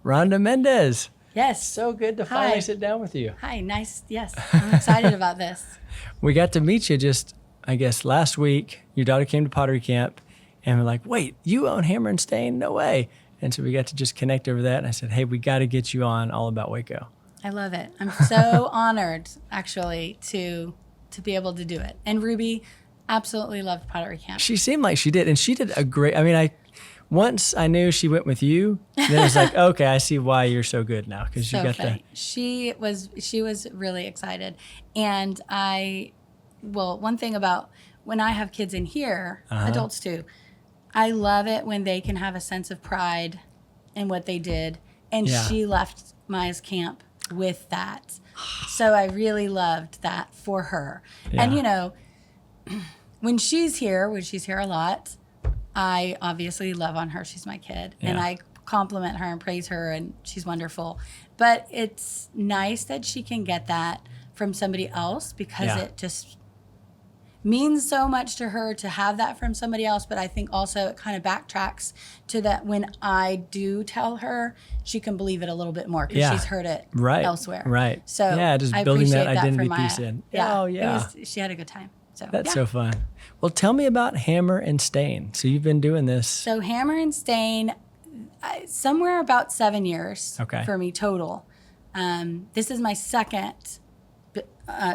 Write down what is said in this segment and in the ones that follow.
Rhonda Mendez. Yes. So good to finally sit down with you. Hi, nice. Yes, I'm excited about this. We got to meet you just, I guess, last week. Your daughter came to pottery camp, and we're like, wait, you own Hammer and Stain? No way. And so we got to just connect over that, and I said, hey, we got to get you on All About Waco. I love it. I'm so honored, actually, to be able to do it. And Ruby absolutely loved pottery camp. She seemed like she did, and she did a great, once I knew she went with you, then it's like, okay, I see why you're so good now, because you got funny. She was really excited. And one thing about when I have kids in here, adults too, I love it when they can have a sense of pride in what they did. And she left Maya's camp with that. So I really loved that for her. Yeah. And, when she's here a lot, I obviously love on her. She's my kid. Yeah. And I compliment her and praise her, and she's wonderful. But it's nice that she can get that from somebody else, because it just means so much to her to have that from somebody else. But I think also it kind of backtracks to that when I do tell her, she can believe it a little bit more, because she's heard it elsewhere. Right. So just building that identity piece in. Yeah. Oh, yeah. She had a good time. So that's so fun. Well, tell me about Hammer and Stain. So you've been doing this. So Hammer and Stain, somewhere about 7 years for me total. This is my second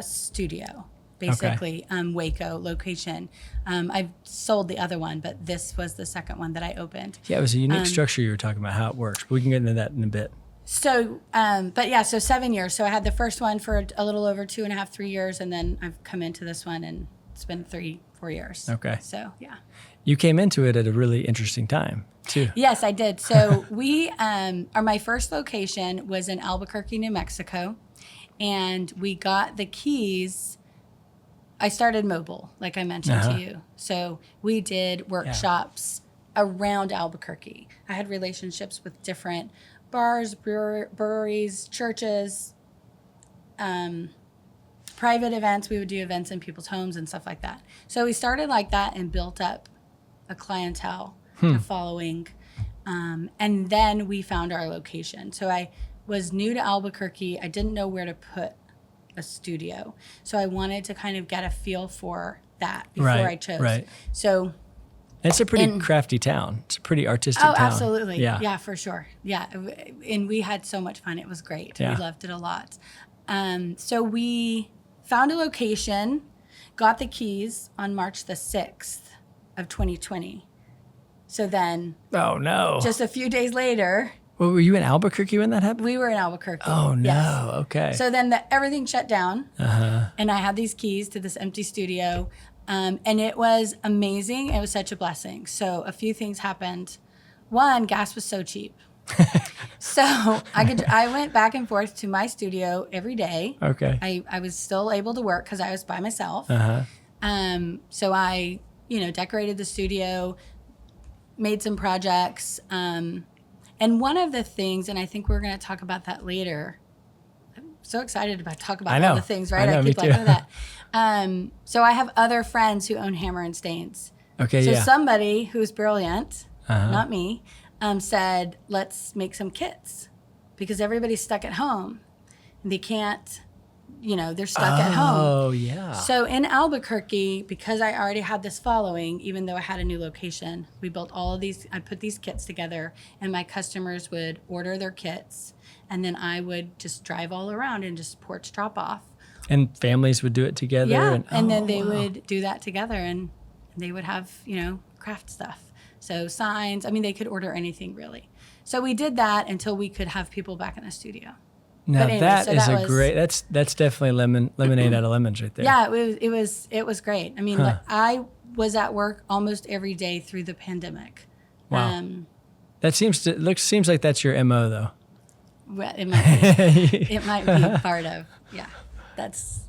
studio, basically, Waco location. I've sold the other one, but this was the second one that I opened. Yeah, it was a unique structure you were talking about, how it works. We can get into that in a bit. So, so 7 years. So I had the first one for a little over 2.5, 3 years, and then I've come into this one, and it's been 3-4 years. Okay. So, yeah. You came into it at a really interesting time, too. Yes, I did. So my first location was in Albuquerque, New Mexico, and we got the keys. I started mobile, like I mentioned to you. So we did workshops around Albuquerque. I had relationships with different bars, breweries, churches, private events. We would do events in people's homes and stuff like that. So we started like that and built up a clientele, a following. And then we found our location. So I was new to Albuquerque. I didn't know where to put a studio. So I wanted to kind of get a feel for that before I chose. Right. So it's a pretty crafty town. It's a pretty artistic town. Oh, absolutely. Yeah, for sure. Yeah. And we had so much fun. It was great. Yeah. We loved it a lot. So we found a location, got the keys on March the 6th of 2020. So then... Oh, no. Just a few days later... Well, were you in Albuquerque when that happened? We were in Albuquerque. Oh, no. Yes. Okay. So then everything shut down. And I had these keys to this empty studio. And it was amazing. It was such a blessing. So a few things happened. One, gas was so cheap. So I went back and forth to my studio every day. Okay. I was still able to work because I was by myself. So I, decorated the studio, made some projects. And one of the things, and I think we're going to talk about that later. I'm so excited about all the things, right? I keep like that. So I have other friends who own Hammer and Stains. Okay, so somebody who's brilliant, not me, said, let's make some kits, because everybody's stuck at home and they can't, they're stuck at home. Oh, yeah. So in Albuquerque, because I already had this following, even though I had a new location, we built all of these, I put these kits together, and my customers would order their kits, and then I would just drive all around and just porch drop off. And families would do it together? Yeah, and then they would do that together, and they would have, craft stuff. So signs, they could order anything, really. So we did that until we could have people back in the studio. Now anyway, that is great, that's definitely lemonade out of lemons right there. Yeah, it was great. I was at work almost every day through the pandemic. Wow. That seems like that's your MO, though. Well, it might be part of, that's.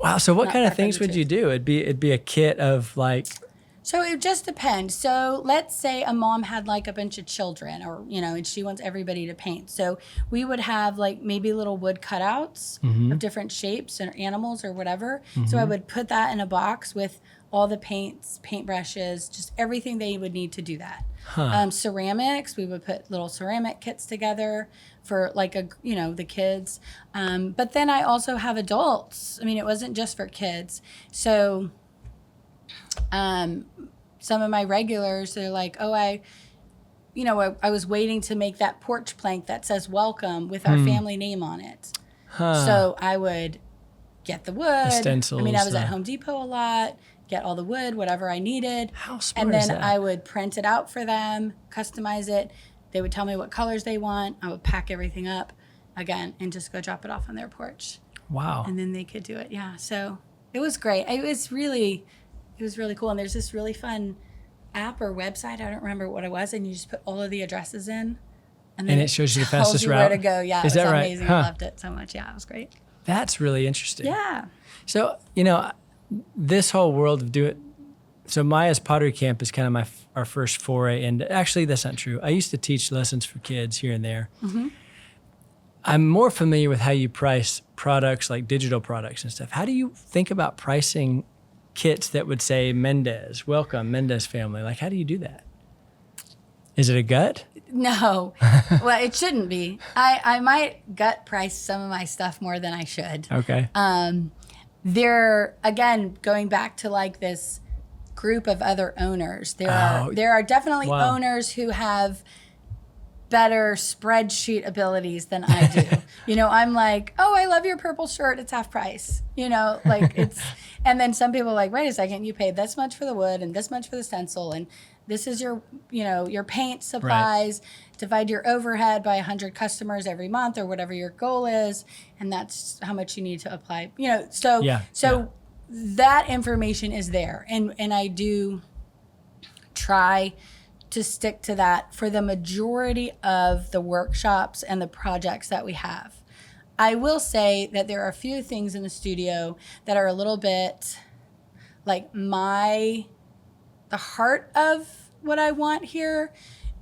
Wow. So what kind of things would you do? It'd be a kit of like. So it just depends. So let's say a mom had like a bunch of children, or, and she wants everybody to paint. So we would have like maybe little wood cutouts of different shapes or animals or whatever. So I would put that in a box with all the paints, paintbrushes, just everything they would need to do that. Ceramics, we would put little ceramic kits together for like the kids. But then I also have adults. I mean, it wasn't just for kids. So some of my regulars, they're like, oh, I was waiting to make that porch plank that says welcome with our family name on it. So I would get the wood. The stencils. I mean, I was at Home Depot a lot, get all the wood, whatever I needed. How smart and then is that? I would print it out for them, customize it. They would tell me what colors they want. I would pack everything up again and just go drop it off on their porch. Wow. And then they could do it. Yeah. So it was great. It was really cool. And there's this really fun app or website. I don't remember what it was. And you just put all of the addresses in. And it shows you the tells fastest you route. Where to go. Yeah. Is it was that right? amazing. I loved it so much. Yeah. It was great. That's really interesting. Yeah. So, this whole world of so Maya's Pottery Camp is kind of our first foray. And actually, that's not true. I used to teach lessons for kids here and there. Mm-hmm. I'm more familiar with how you price products like digital products and stuff. How do you think about pricing kits that would say Mendez, welcome, Mendez family? Like, how do you do that? Is it a gut? No. Well, it shouldn't be. I might gut price some of my stuff more than I should. Okay. They're, again, going back to like this group of other owners. There are definitely owners who have better spreadsheet abilities than I do. I'm like, oh, I love your purple shirt. It's half price. Like it's, and then some people are like, wait a second, you paid this much for the wood and this much for the stencil. And this is your, your paint supplies, divide your overhead by 100 customers every month or whatever your goal is. And that's how much you need to apply, so that information is there. And I do try to stick to that for the majority of the workshops and the projects that we have. I will say that there are a few things in the studio that are a little bit like the heart of what I want here.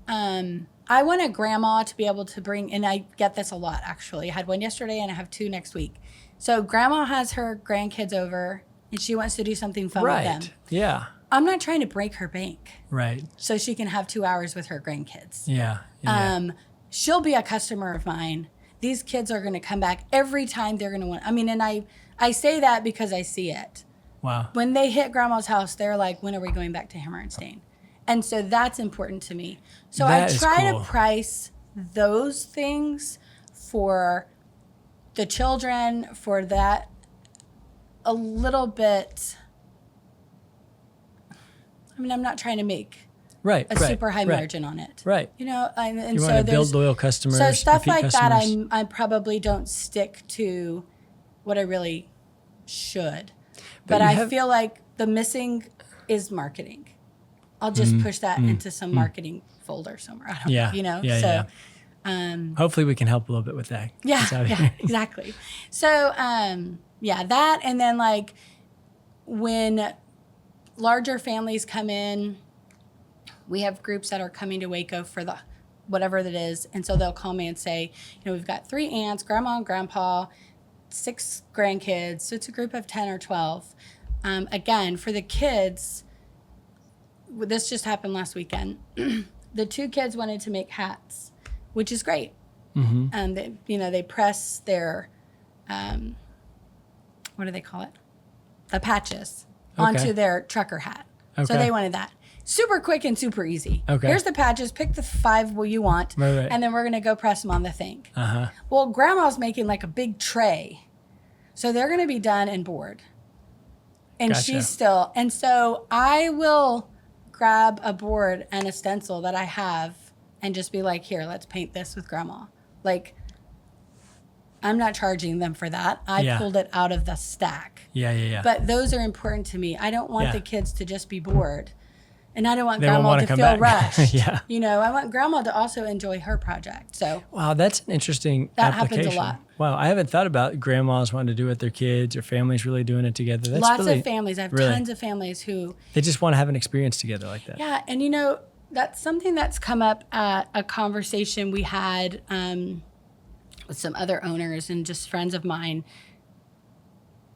I want a grandma to be able to bring, and I get this a lot actually. I had one yesterday and I have 2 next week. So grandma has her grandkids over and she wants to do something fun with them. Yeah. I'm not trying to break her bank. Right. So she can have 2 hours with her grandkids. Yeah. She'll be a customer of mine. These kids are going to come back every time they're going to want. And I say that because I see it. Wow. When they hit grandma's house, they're like, when are we going back to Hammer and Stain? And so that's important to me. So I try to price those things for the children, for that a little bit. I'm not trying to make a super high margin on it. Right. And you so want to build loyal customers. So stuff like customers. that, I probably don't stick to what I really should. But I feel like the missing is marketing. I'll just push that into some marketing folder somewhere. I don't know. Yeah. Hopefully we can help a little bit with that. Yeah, exactly. So, that, and then like when larger families come in, we have groups that are coming to Waco for the whatever that is, and so they'll call me and say, we've got 3 aunts, grandma and grandpa, 6 grandkids, so it's a group of 10 or 12. Again, for the kids, this just happened last weekend. The 2 kids wanted to make hats, which is great. Mm-hmm. They press their, what do they call it? The patches onto their trucker hat. Okay. So they wanted that. Super quick and super easy. Okay. Here's the patches. Pick the 5 you want, right. And then we're going to go press them on the thing. Uh-huh. Well, grandma's making like a big tray. So they're going to be done and bored. And she's still. And so I will grab a board and a stencil that I have and just be like, here, let's paint this with grandma. Like, I'm not charging them for that. I pulled it out of the stack. Yeah. But those are important to me. I don't want the kids to just be bored. And I don't want grandma to feel rushed. I want grandma to also enjoy her project. So wow, that's an interesting that application. happens a lot. Wow, I haven't thought about grandmas wanting to do it with their kids or families really doing it together. That's lots of families. I have tons of families who they just want to have an experience together like that. Yeah, and that's something that's come up at a conversation we had with some other owners and just friends of mine.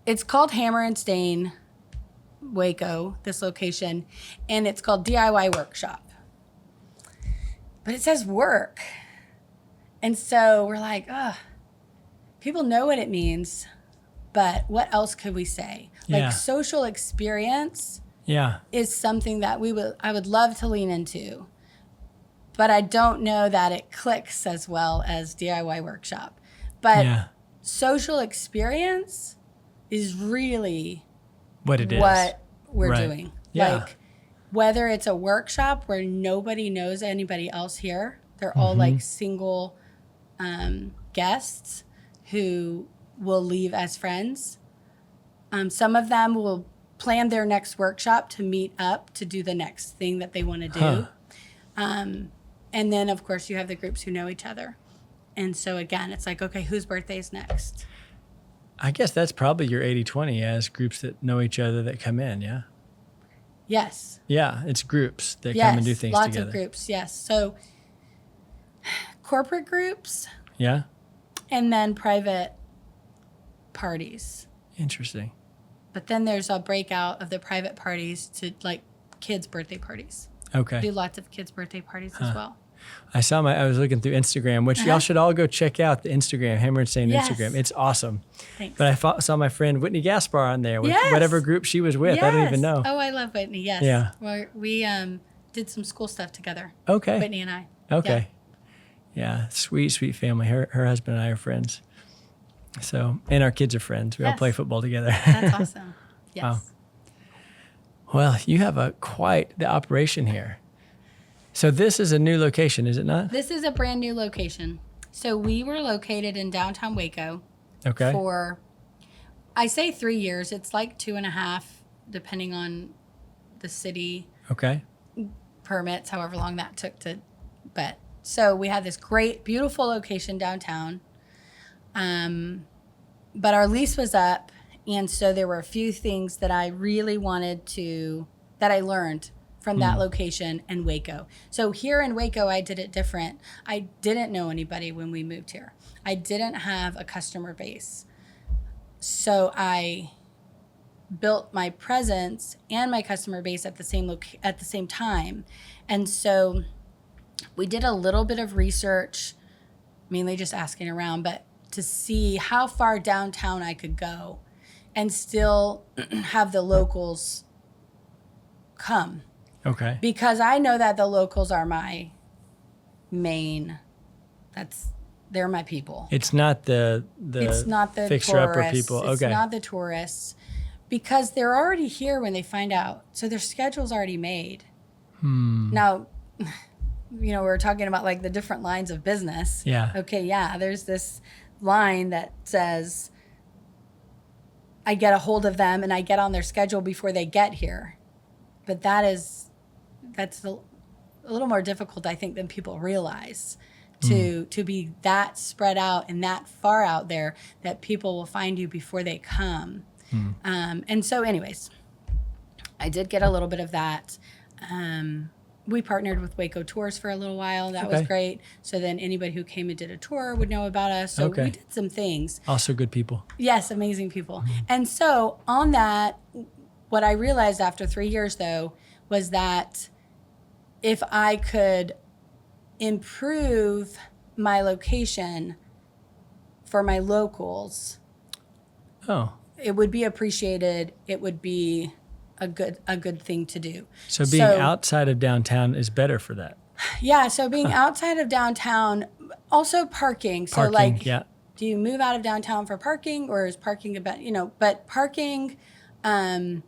It's called Hammer and Stain Waco, this location, and it's called DIY Workshop. But it says work. And so we're like, people know what it means, but what else could we say? Yeah. Like social experience Yeah. is something that I would love to lean into, but I don't know that it clicks as well as DIY Workshop. But Yeah. social experience is really What it is. what we're Right. doing. Yeah. Like whether it's a workshop where nobody knows anybody else here, they're all like single guests who will leave as friends. Some of them will plan their next workshop to meet up to do the next thing that they want to do. Huh. And then, of course, you have the groups who know each other. And so, again, it's like, okay, whose birthday is next? I guess that's probably your 80-20 as groups that know each other that come in, yeah? Yes. Yeah, it's groups that Yes. come and do things Lots together. of groups, yes. So corporate groups Yeah? and then private parties. Interesting. But then there's a breakout of the private parties to like kids' birthday parties. Okay. Do lots of kids' birthday parties as well. I was looking through Instagram, which y'all should all go check out the Instagram, Hammer and Stain Yes. Instagram. It's awesome. Thanks. But I saw my friend Whitney Gaspar on there with Yes. whatever group she was with. I don't even know. Oh, I love Whitney. Yes. Yeah. We did some school stuff together. Okay. Whitney and I. Okay. Yeah. Sweet, sweet family. Her husband and I are friends. So, and our kids are friends. We all Yes. play football together. That's awesome. Yes. Wow. Well, you have quite the operation here. So this is a new location, is it not? This is a brand new location. So we were located in downtown Waco Okay. for, I say 3 years. It's like 2.5, depending on the city Okay. permits, however long that took to, but so we had this great, beautiful location downtown. But our lease was up. And so there were a few things that I really that I learned from that location in Waco. So here in Waco, I did it different. I didn't know anybody when we moved here. I didn't have a customer base. So I built my presence and my customer base at the same time. And so we did a little bit of research, mainly just asking around, but to see how far downtown I could go and still have the locals come. Okay. Because I know that the locals are my main, they're my people. It's not the It's not the fixer-upper tourists. people. It's Okay. not the tourists. Because they're already here when they find out. So their schedule's already made. Now, we were talking about like the different lines of business. Yeah. Okay, yeah, there's this line that says, I get a hold of them and I get on their schedule before they get here. But that's a little more difficult, I think, than people realize to be that spread out and that far out there that people will find you before they come. And so anyways, I did get a little bit of that. We partnered with Waco Tours for a little while. That was Okay. great. So then anybody who came and did a tour would know about us. So Okay. we did some things. Also good people. Yes, amazing people. And so on that, what I realized after 3 years, though, was that if I could improve my location for my locals, Oh. it would be appreciated. It would be a good thing to do. So being outside of downtown is better for that. Yeah, so being outside of downtown, also parking. So Parking, like, yeah. do you move out of downtown for parking, or is parking about, but parking, I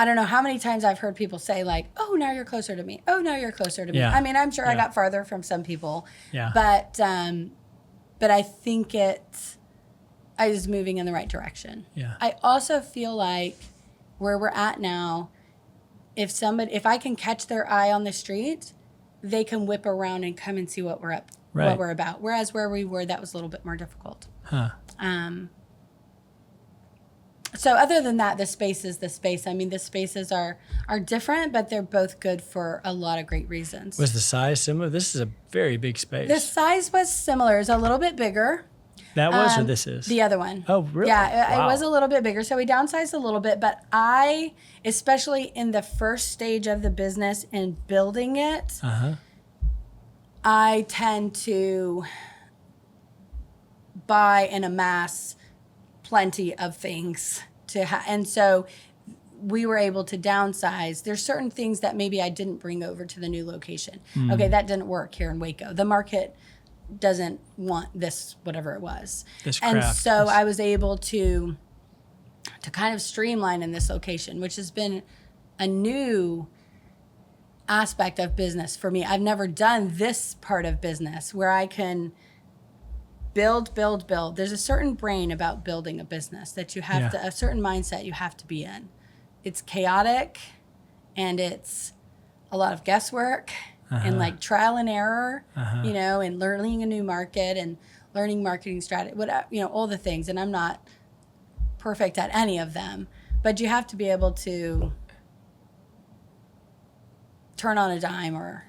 don't know how many times I've heard people say like, oh, now you're closer to me. Oh, now you're closer to me. Yeah. I mean, I'm sure I Yeah. got farther from some people, Yeah. but I think I was moving in the right direction. Yeah. I also feel like where we're at now, if I can catch their eye on the street, they can whip around and come and see what we're about. Whereas where we were, that was a little bit more difficult. Huh. So other than that, the space is the space. I mean, the spaces are different, but they're both good for a lot of great reasons. Was the size similar? This is a very big space. The size was similar. It's a little bit bigger. That was or this is? The other one. Oh, really? Yeah, Wow. it was a little bit bigger. So we downsized a little bit, but especially in the first stage of the business and building it, I tend to buy and amass plenty of things and so we were able to downsize. There's certain things that maybe I didn't bring over to the new location. Okay, that didn't work here in Waco. The market doesn't want this, whatever it was. This craft. And so I was able to kind of streamline in this location, which has been a new aspect of business for me. I've never done this part of business where I can build. There's a certain brain about building a business that you have a certain mindset you have to be in. It's chaotic and it's a lot of guesswork and like trial and error, and learning a new market and learning marketing strategy, all the things. And I'm not perfect at any of them, but you have to be able to turn on a dime or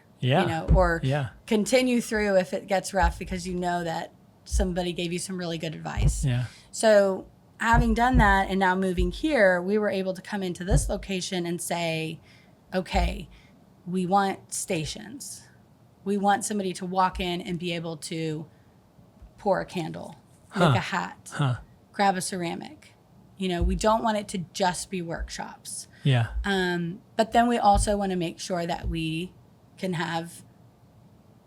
continue through if it gets rough because you know that somebody gave you some really good advice. Yeah. So having done that and now moving here, we were able to come into this location and say, okay, we want stations. We want somebody to walk in and be able to pour a candle, make a hat, grab a ceramic. We don't want it to just be workshops. Yeah. But then we also want to make sure that we can have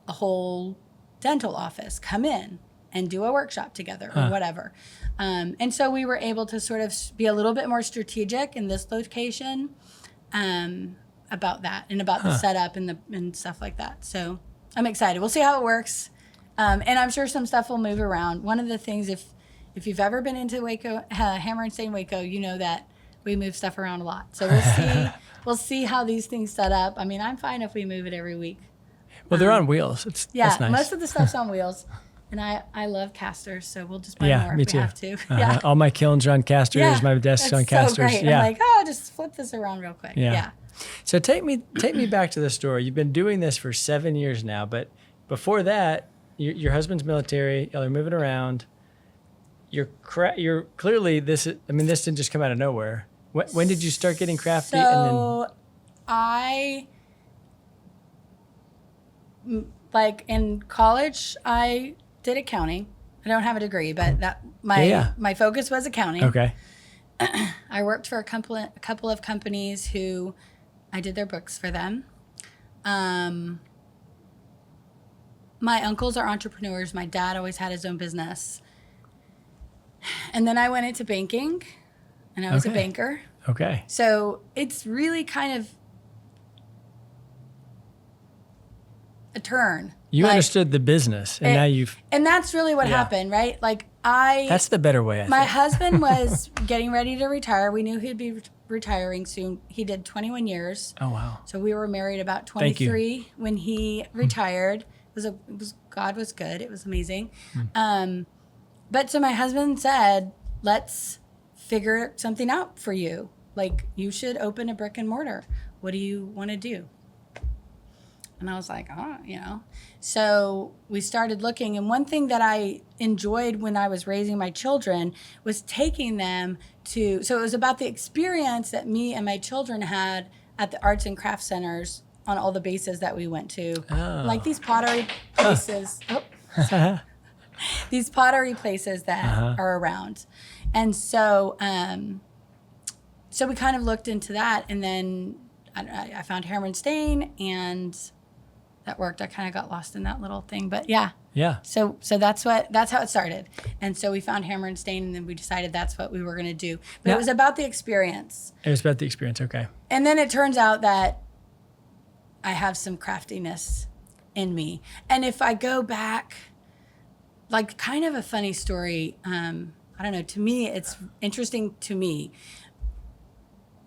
a whole dental office come in and do a workshop together or whatever. And so we were able to sort of be a little bit more strategic in this location about that and about the setup and stuff like that. So I'm excited. We'll see how it works. And I'm sure some stuff will move around. One of the things, if you've ever been into Waco, Hammer and Stain Waco, you know that we move stuff around a lot. So we'll see how these things set up. I mean, I'm fine if we move it every week. Well, they're on wheels. That's nice. Most of the stuff's on wheels. And I love casters, so we'll just buy more if we have to. Yeah. All my kilns are on casters. My desk's on casters. So great. Yeah. I'm like, just flip this around real quick. Yeah. So take me back to the story. You've been doing this for 7 years now, but before that, your husband's military. Y'all are moving around. You're clearly this didn't just come out of nowhere. When did you start getting crafty? So in college, I did accounting. I don't have a degree, but my focus was accounting. Okay. I worked for a couple of companies who I did their books for them. My uncles are entrepreneurs. My dad always had his own business. And then I went into banking, and I was a banker. Okay. So it's really kind of a turn. You understood the business, and now you've... And that's really what happened, right? That's the better way, I think. My husband was getting ready to retire. We knew he'd be retiring soon. He did 21 years. Oh, wow. So we were married about 23 when he retired. God was good. It was amazing. But so my husband said, let's figure something out for you. You should open a brick and mortar. What do you want to do? And I was like, So we started looking. And one thing that I enjoyed when I was raising my children was taking them to, so it was about the experience that me and my children had at the arts and crafts centers on all the bases that we went to. Like these pottery places. These pottery places that are around. And so, so we kind of looked into that. And then I found Hammer and Stain, and that worked. I kind of got lost in that little thing, but yeah. So that's how it started. And so we found Hammer and Stain, and then we decided that's what we were going to do. But it was about the experience. It was about the experience. Okay. And then it turns out that I have some craftiness in me. And if I go back, kind of a funny story, I don't know, to me, it's interesting to me.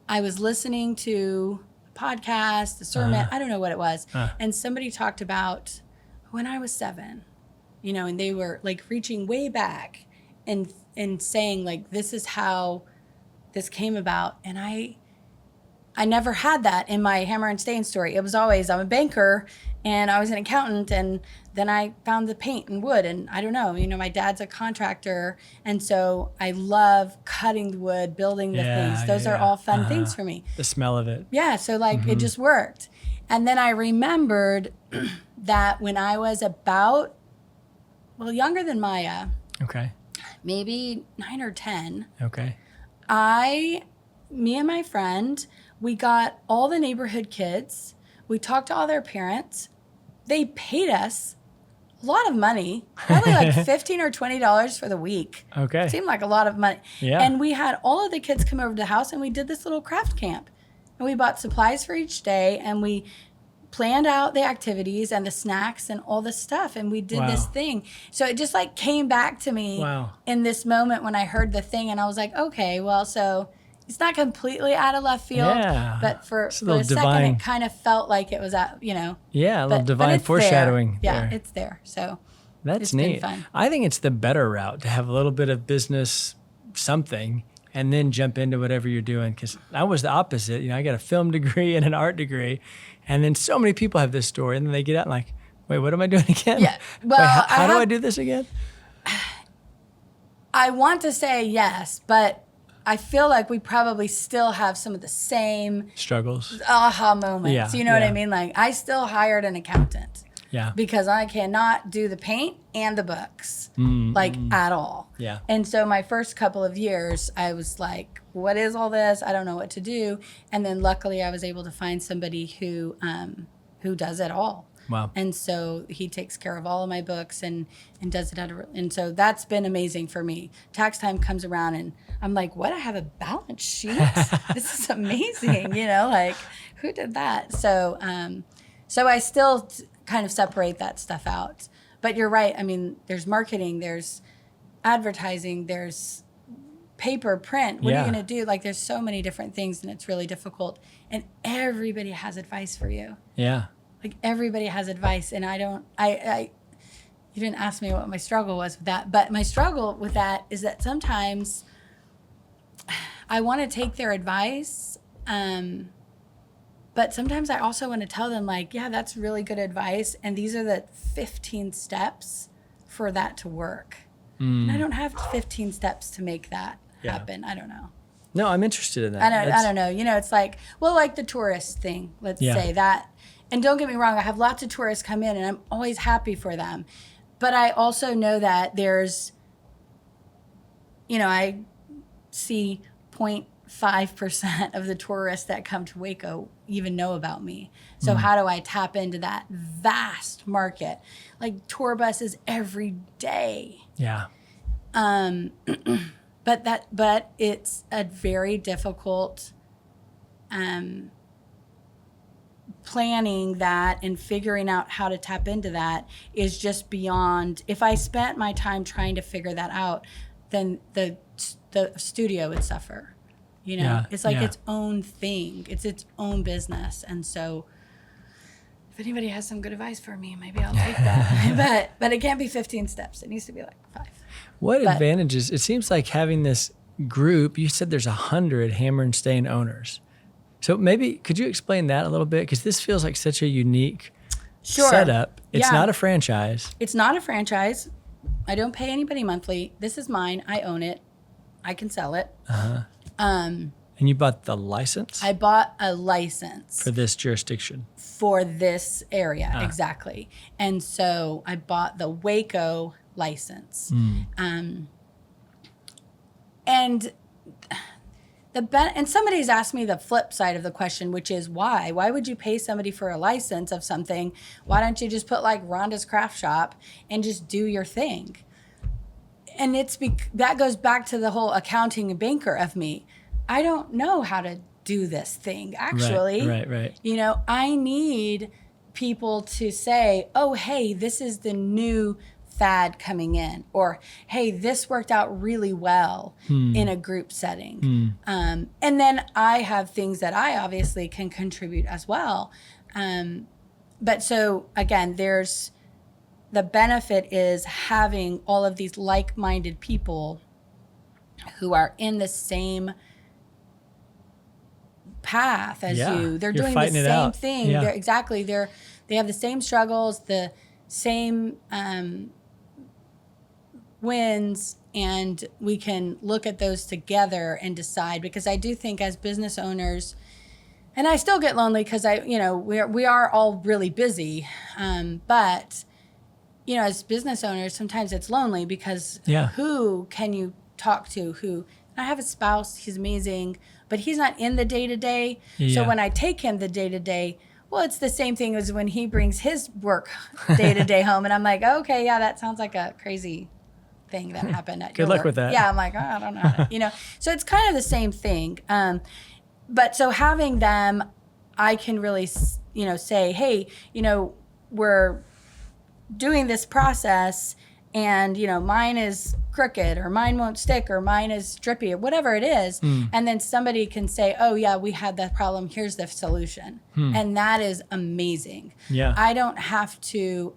I was listening to podcast, the sermon, I don't know what it was. And somebody talked about when I was 7, and they were reaching way back and saying this is how this came about. And I never had that in my Hammer and Stain story. It was always, I'm a banker and I was an accountant, and then I found the paint and wood, and I don't know, my dad's a contractor, and so I love cutting the wood, building the things. Those are all fun things for me. The smell of it. Yeah, so like it just worked. And then I remembered that when I was about, younger than Maya, Okay. maybe 9 or 10, Okay. me and my friend, we got all the neighborhood kids. We talked to all their parents. They paid us a lot of money, probably like $15 or $20 for the week. Okay. It seemed like a lot of money. Yeah. And we had all of the kids come over to the house, and we did this little craft camp. And we bought supplies for each day, and we planned out the activities and the snacks and all the stuff, and we did this thing. So it just like came back to me in this moment when I heard the thing, and I was like, okay, well, so it's not completely out of left field, but for a second it kind of felt like it was at, a little divine but foreshadowing. there. Yeah, it's there. So that's neat. Been fun. I think it's the better route to have a little bit of business something and then jump into whatever you're doing, because I was the opposite. I got a film degree and an art degree, and then so many people have this story, and then they get out and like, wait, what am I doing again? Yeah. Well, how do I do this again? I want to say yes, but I feel like we probably still have some of the same struggles, aha moments. Yeah, You know what I mean? Like, I still hired an accountant. Yeah. Because I cannot do the paint and the books, at all. Yeah. And so my first couple of years, I was like, what is all this? I don't know what to do. And then luckily I was able to find somebody who does it all. Wow. And so he takes care of all of my books and does it and so that's been amazing for me. Tax time comes around and I'm like, what? I have a balance sheet? This is amazing. Like, who did that? So I still kind of separate that stuff out. But you're right. I mean, there's marketing, there's advertising, there's paper, print. What are you going to do? Like, there's so many different things, and it's really difficult. And everybody has advice for you. Yeah. Like, everybody has advice, and you didn't ask me what my struggle was with that, but my struggle with that is that sometimes I want to take their advice, but sometimes I also want to tell them, like, yeah, that's really good advice, and these are the 15 steps for that to work. And I don't have 15 steps to make that happen. I don't know. No, I'm interested in that. I don't know. It's like, like the tourist thing, let's say that. And don't get me wrong, I have lots of tourists come in, and I'm always happy for them. But I also know that there's, I see 0.5% of the tourists that come to Waco even know about me. So how do I tap into that vast market? Like, tour buses every day. Yeah. But it's a very difficult planning that and figuring out how to tap into that is just beyond. If I spent my time trying to figure that out, then the studio would suffer. It's like its own thing. It's its own business. And so if anybody has some good advice for me, maybe I'll take that. but it can't be 15 steps. It needs to be like 5. What advantages? It seems like having this group, you said there's 100 Hammer and Stain owners. So maybe could you explain that a little bit? Because this feels like such a unique setup. It's not a franchise. It's not a franchise. I don't pay anybody monthly. This is mine. I own it. I can sell it. And you bought the license? I bought a license. For this jurisdiction? For this area, exactly. And so I bought the Waco license. And somebody's asked me the flip side of the question, which is why? Why would you pay somebody for a license of something? Why don't you just put like Rhonda's Craft Shop and just do your thing? And that goes back to the whole accounting and banker of me. I don't know how to do this thing, actually. Right. I need people to say, oh, hey, this is the new fad coming in, or hey, this worked out really well in a group setting. And then I have things that I obviously can contribute as well. But so again, there's the benefit is having all of these like-minded people who are in the same path as you. They're doing the same thing. Yeah. They have the same struggles. same wins, and we can look at those together and decide, because I do think as business owners, and I still get lonely because we are all really busy, but as business owners, sometimes it's lonely because who can you talk to? I have a spouse, he's amazing, but he's not in the day-to-day. So when I take him the day-to-day, well, it's the same thing as when he brings his work day-to-day home, and I'm like, okay, yeah, that sounds like a crazy thing that happened at your Good luck work. with that. Yeah, I'm like, oh, I don't know. So it's kind of the same thing. But so having them, I can really, say, hey, we're doing this process, and, mine is crooked, or mine won't stick, or mine is drippy, or whatever it is. And then somebody can say, oh yeah, we had that problem. Here's the solution. And that is amazing. Yeah. I don't have to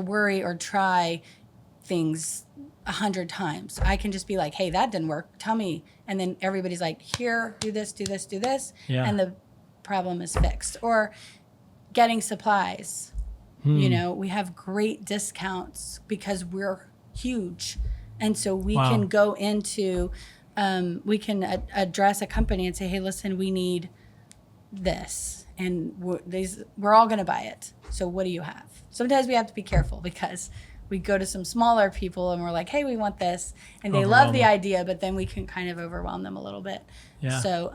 worry or try things 100 times. I can just be like, hey, that didn't work. Tell me. And then everybody's like, here, do this, do this, do this. Yeah. And the problem is fixed. Or getting supplies. We have great discounts because we're huge. And so we can go into, we can address a company and say, hey, listen, we need this. And we're all going to buy it. So what do you have? Sometimes we have to be careful because we go to some smaller people and we're like, hey, we want this. And they love the idea, but then we can kind of overwhelm them a little bit. Yeah. So,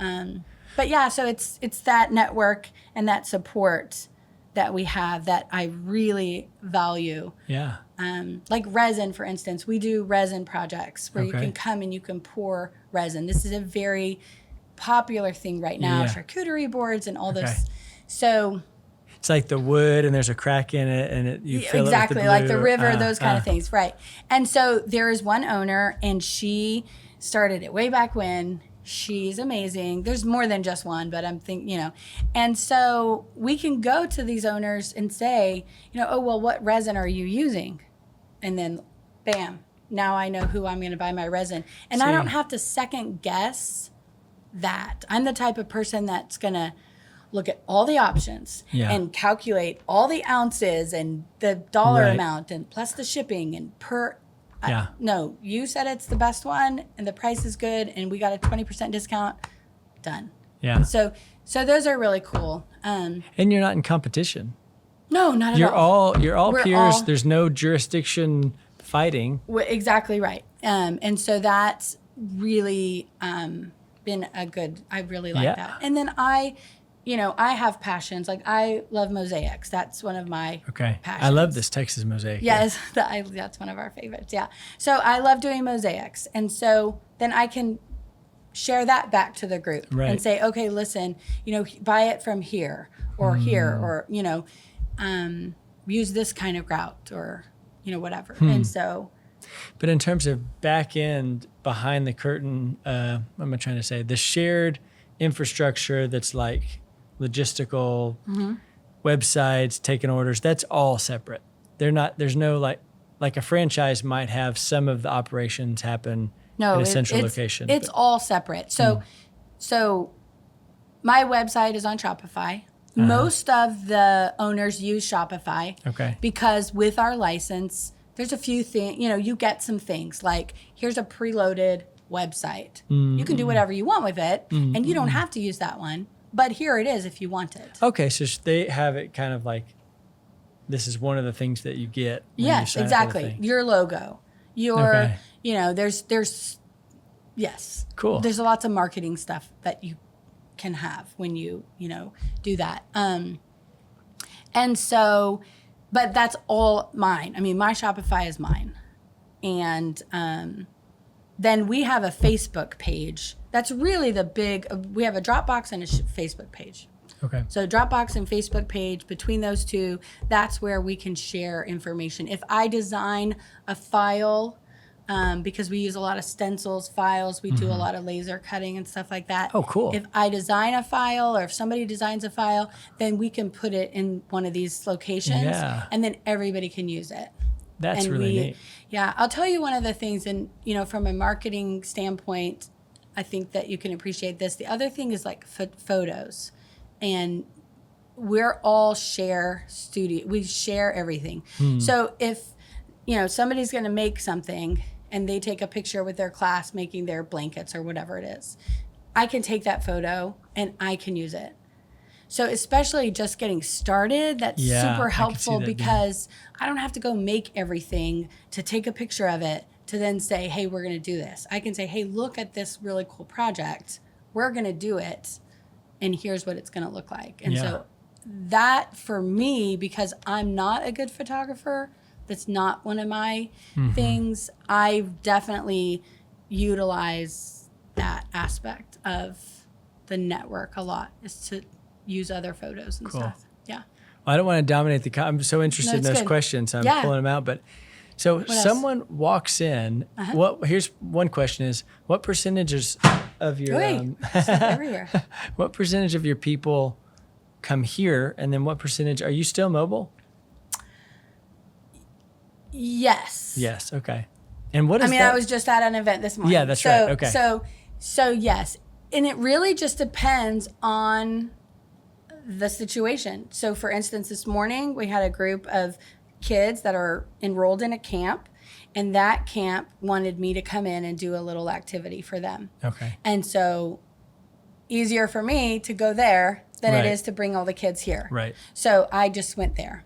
so it's that network and that support that we have that I really value. Yeah. Like resin, for instance, we do resin projects where you can come and you can pour resin. This is a very popular thing right now, charcuterie boards and all this. So it's like the wood and there's a crack in it and you fill exactly, it with the like the river, those kind of things, right? And so there is one owner, and she started it way back when. She's amazing. There's more than just one, but I'm thinking, and so we can go to these owners and say, oh, well, what resin are you using? And then, bam, now I know who I'm going to buy my resin. And I don't have to second guess that. I'm the type of person that's going to look at all the options and calculate all the ounces and the dollar amount and plus the shipping and no, you said it's the best one and the price is good and we got a 20% discount. Done. Yeah. So those are really cool. And you're not in competition. No, not at all. You're all peers. There's no jurisdiction fighting. Exactly right. And so that's really been I really like that. And then I have passions. Like I love mosaics. That's one of my passions. I love this Texas mosaic. Yes, that's one of our favorites. Yeah. So I love doing mosaics. And so then I can share that back to the group and say, okay, listen, buy it from here or here, or, use this kind of grout or, whatever. And so. But in terms of back end, behind the curtain, what am I trying to say? The shared infrastructure that's like logistical websites, taking orders, that's all separate. There's no like a franchise might have some of the operations happen in a central location. It's all separate. So my website is on Shopify. Most of the owners use Shopify because with our license, there's a few things, you get some things like here's a preloaded website. You can do whatever you want with it and you don't have to use that one, but here it is if you want it. Okay, so they have it kind of like this is one of the things that you get. Yes, exactly. Your logo. There's yes. Cool. There's lots of marketing stuff that you can have when you do that. And so, but that's all mine. I mean, my Shopify is mine. And then we have a Facebook page. That's really the big, we have a Dropbox and a Facebook page. Okay. So Dropbox and Facebook page, between those two, that's where we can share information. If I design a file, because we use a lot of stencils, files, we do a lot of laser cutting and stuff like that. Oh, cool. If I design a file or if somebody designs a file, then we can put it in one of these locations and then everybody can use it. That's really neat. Yeah. I'll tell you one of the things, and, from a marketing standpoint, I think that you can appreciate this. The other thing is like photos. And we're all share studio. We share everything. So if, somebody's going to make something and they take a picture with their class making their blankets or whatever it is, I can take that photo and I can use it. So especially just getting started, that's super helpful because I don't have to go make everything to take a picture of it to then say, hey, we're going to do this. I can say, hey, look at this really cool project. We're going to do it. And here's what it's going to look like. And so that for me, because I'm not a good photographer, that's not one of my things, I definitely utilize that aspect of the network a lot, is to use other photos and stuff. Yeah. Well, I don't want to dominate I'm so interested in those questions. So I'm pulling them out. But so someone walks in. Here's one question is, what percentages of your what percentage of your people come here, and then what percentage are you still mobile? Yes. Yes. Okay. And what is that? I was just at an event this morning. Yeah, that's right. Okay. So yes. And it really just depends on the situation. So for instance, this morning we had a group of kids that are enrolled in a camp, and that camp wanted me to come in and do a little activity for them. Okay. And so easier for me to go there than it is to bring all the kids here. Right. So I just went there.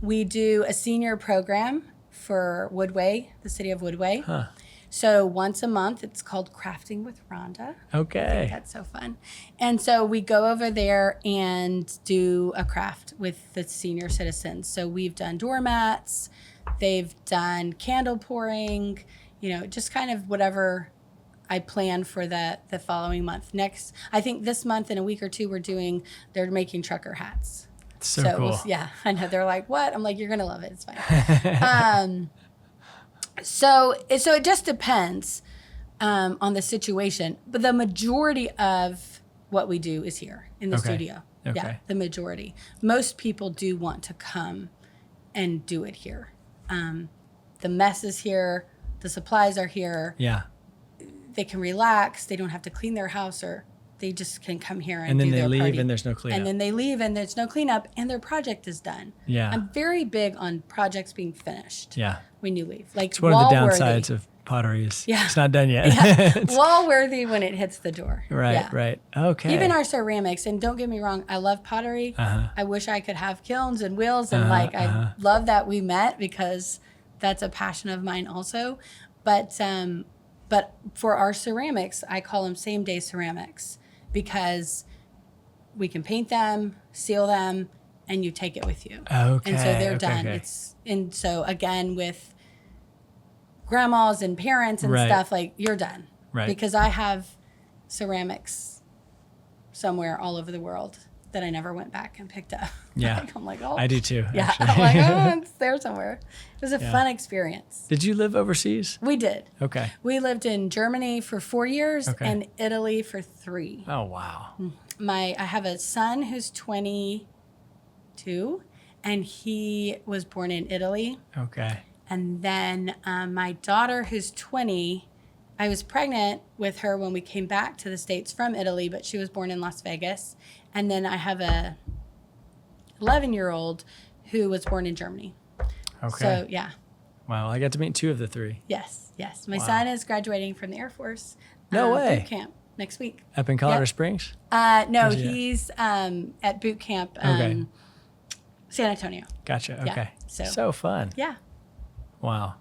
We do a senior program for Woodway, the city of Woodway. Huh. So once a month, it's called Crafting with Rhonda. Okay. I think that's so fun. And so we go over there and do a craft with the senior citizens. So we've done doormats, they've done candle pouring, just kind of whatever I plan for the following month. Next, I think this month in a week or two, they're making trucker hats. So cool. I know. They're like, what? I'm like, you're going to love it. It's fine. So it just depends on the situation. But the majority of what we do is here in the studio. Okay. Yeah, the majority. Most people do want to come and do it here. The mess is here. The supplies are here. Yeah. They can relax. They don't have to clean their house, or they just can come here and then do they their leave party. and there's no cleanup. And then they leave and there's no cleanup and their project is done. Yeah. I'm very big on projects being finished. Yeah. When you leave. Like it's one of the downsides of pottery is it's not done yet. Yeah. Wall worthy when it hits the door. Right, yeah. Right. Okay. Even our ceramics, and don't get me wrong, I love pottery. I wish I could have kilns and wheels, and I love that we met, because that's a passion of mine also. But for our ceramics, I call them same day ceramics, because we can paint them, seal them, and you take it with you. Okay. And so they're done. Okay. And so again, with grandmas and parents and stuff, like, you're done. Right. Because I have ceramics somewhere all over the world that I never went back and picked up. Yeah. I'm like, oh. I do too. Yeah. Actually. I'm like, oh, it's there somewhere. It was a fun experience. Did you live overseas? We did. Okay. We lived in Germany for 4 years and Italy for 3. Oh, wow. I have a son who's 22, and he was born in Italy. Okay. And then my daughter, who's 20, I was pregnant with her when we came back to the States from Italy, but she was born in Las Vegas. And then I have a 11-year-old who was born in Germany. Okay. So, yeah. Wow. I got to meet 2 of the 3. Yes. My son is graduating from the Air Force. No way. Boot camp next week. Up in Colorado Springs? No, he's at boot camp San Antonio. Gotcha. Okay. Yeah, so fun. Yeah. Wow.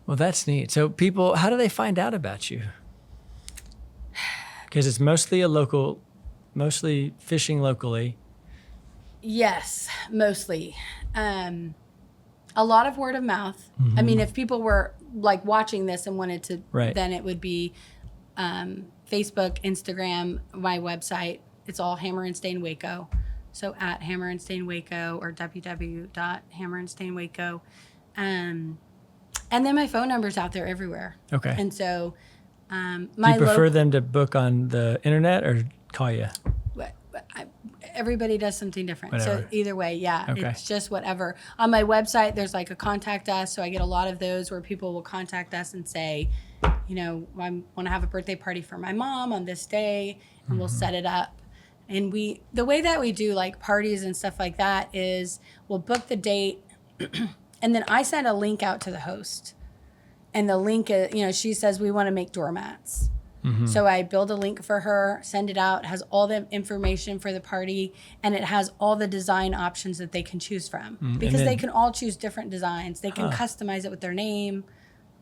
Well, that's neat. So people, how do they find out about you? Because it's mostly mostly fishing locally. Yes, mostly. A lot of word of mouth. I mean, if people were like watching this and wanted to, then it would be Facebook, Instagram, my website. It's all Hammer and Stain Waco. So at Hammer and Stain Waco or www.hammerandstainwaco. And then my phone number's out there everywhere. Okay. And so do you prefer them to book on the internet or call you? Everybody does something different. Whatever. So either way, Okay. it's just whatever. On my website, there's like a contact us. So I get a lot of those where people will contact us and say, I want to have a birthday party for my mom on this day, and we'll set it up. And the way that we do like parties and stuff like that is we'll book the date and then I send a link out to the host. And the link is, she says we want to make doormats. Mm-hmm. So I build a link for her, send it out, it has all the information for the party, and it has all the design options that they can choose from. Because they can all choose different designs. They can customize it with their name,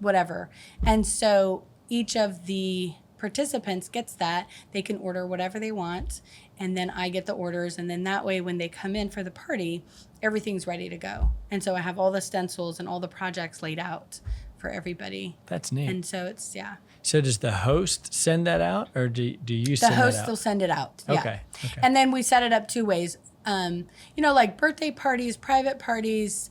whatever. And so each of the participants gets that. They can order whatever they want, and then I get the orders. And then that way, when they come in for the party, everything's ready to go. And so I have all the stencils and all the projects laid out for everybody. That's neat. And so it's, So does the host send that out, or do you send that out? The host will send it out. Yeah. Okay. And then we set it up two ways. Like birthday parties, private parties,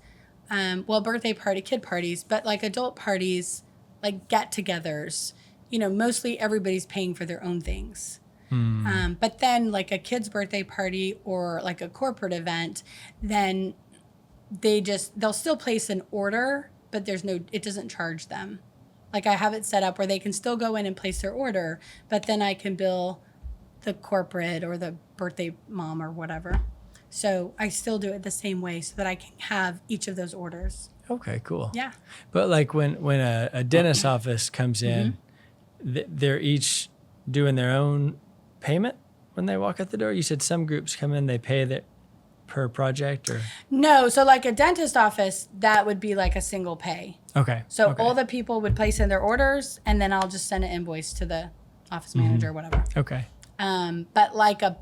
birthday party, kid parties, but like adult parties, like get-togethers. Mostly everybody's paying for their own things. But then like a kid's birthday party or like a corporate event, then they'll still place an order, but it doesn't charge them. Like I have it set up where they can still go in and place their order, but then I can bill the corporate or the birthday mom or whatever. So I still do it the same way so that I can have each of those orders. Okay, cool. Yeah. But like when a dentist office comes in, they're each doing their own payment when they walk out the door? You said some groups come in, they pay that per project, or? No, so like a dentist office, that would be like a single pay. Okay. So all the people would place in their orders, and then I'll just send an invoice to the office manager or whatever. Okay. But like a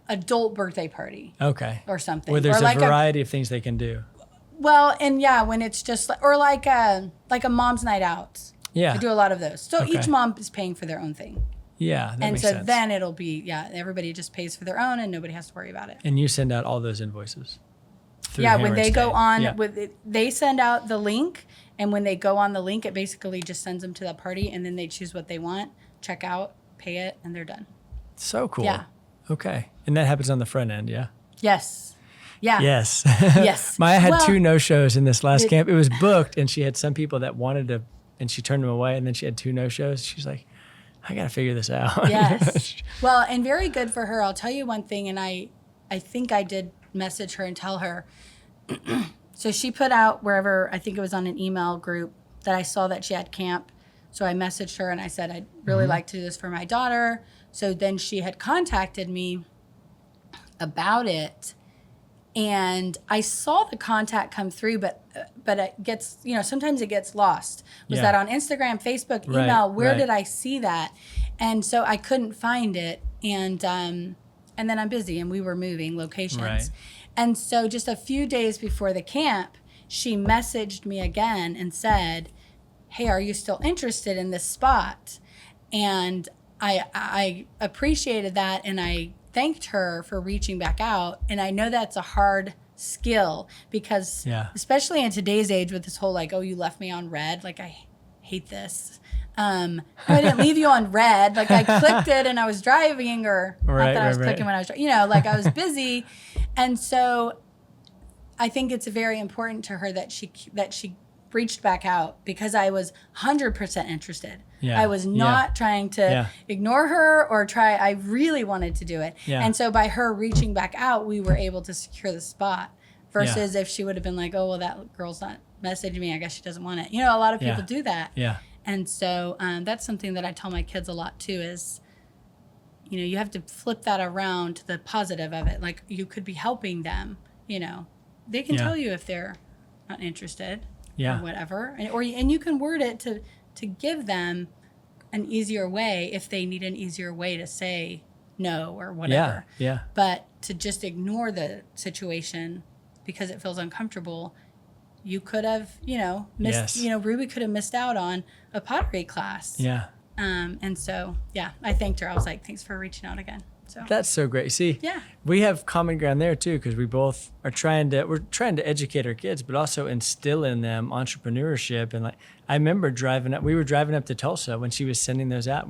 adult birthday party. Okay. Or something. Where there's or like a variety of things they can do. Well, and when it's just or like a mom's night out. Yeah. I do a lot of those. So each mom is paying for their own thing. Yeah, that makes sense. And so then it'll be, everybody just pays for their own and nobody has to worry about it. And you send out all those invoices? When they go on, they send out the link, and when they go on the link, it basically just sends them to the party, and then they choose what they want, check out, pay it, and they're done. So cool. Yeah. Okay. And that happens on the front end, yeah? Yes. Yeah. Yes. Yes. Maya had 2 no-shows in this last camp. It was booked, and she had some people that wanted to, and she turned them away, and then she had 2 no-shows. She's like, I got to figure this out. Yes. Well, and very good for her. I'll tell you one thing, and I think I did message her and tell her. So she put out wherever, I think it was on an email group, that I saw that she had camp. So I messaged her and I said, I'd really like to do this for my daughter. So then she had contacted me about it. And I saw the contact come through, but it gets, sometimes it gets lost. Was that on Instagram, Facebook, email? Where did I see that? And so I couldn't find it. And then I'm busy, and we were moving locations. Right. And so just a few days before the camp, she messaged me again and said, hey, are you still interested in this spot? And I appreciated that, and I thanked her for reaching back out. And I know that's a hard skill because especially in today's age with this whole like, oh, you left me on red. Like, I hate this. I didn't leave you on red. Like, I clicked it and I was driving, or not that I was clicking when I was driving, like I was busy. And so I think it's very important to her that she reached back out, because I was 100% interested. Yeah. I was not trying to ignore her or try. I really wanted to do it. Yeah. And so by her reaching back out, we were able to secure the spot, versus if she would have been like, oh, well, that girl's not messaging me, I guess she doesn't want it. A lot of people do that. Yeah. And so that's something that I tell my kids a lot too is, you have to flip that around to the positive of it. Like, you could be helping them, they can tell you if they're not interested or whatever. And you can word it to give them an easier way if they need an easier way to say no or whatever. Yeah. But to just ignore the situation because it feels uncomfortable, you could have, missed, Ruby could have missed out on a pottery class. Yeah. And so, I thanked her. I was like, thanks for reaching out again. So that's so great. See, we have common ground there too, because we both are trying to educate our kids, but also instill in them entrepreneurship. And like, I remember we were driving up to Tulsa when she was sending those out.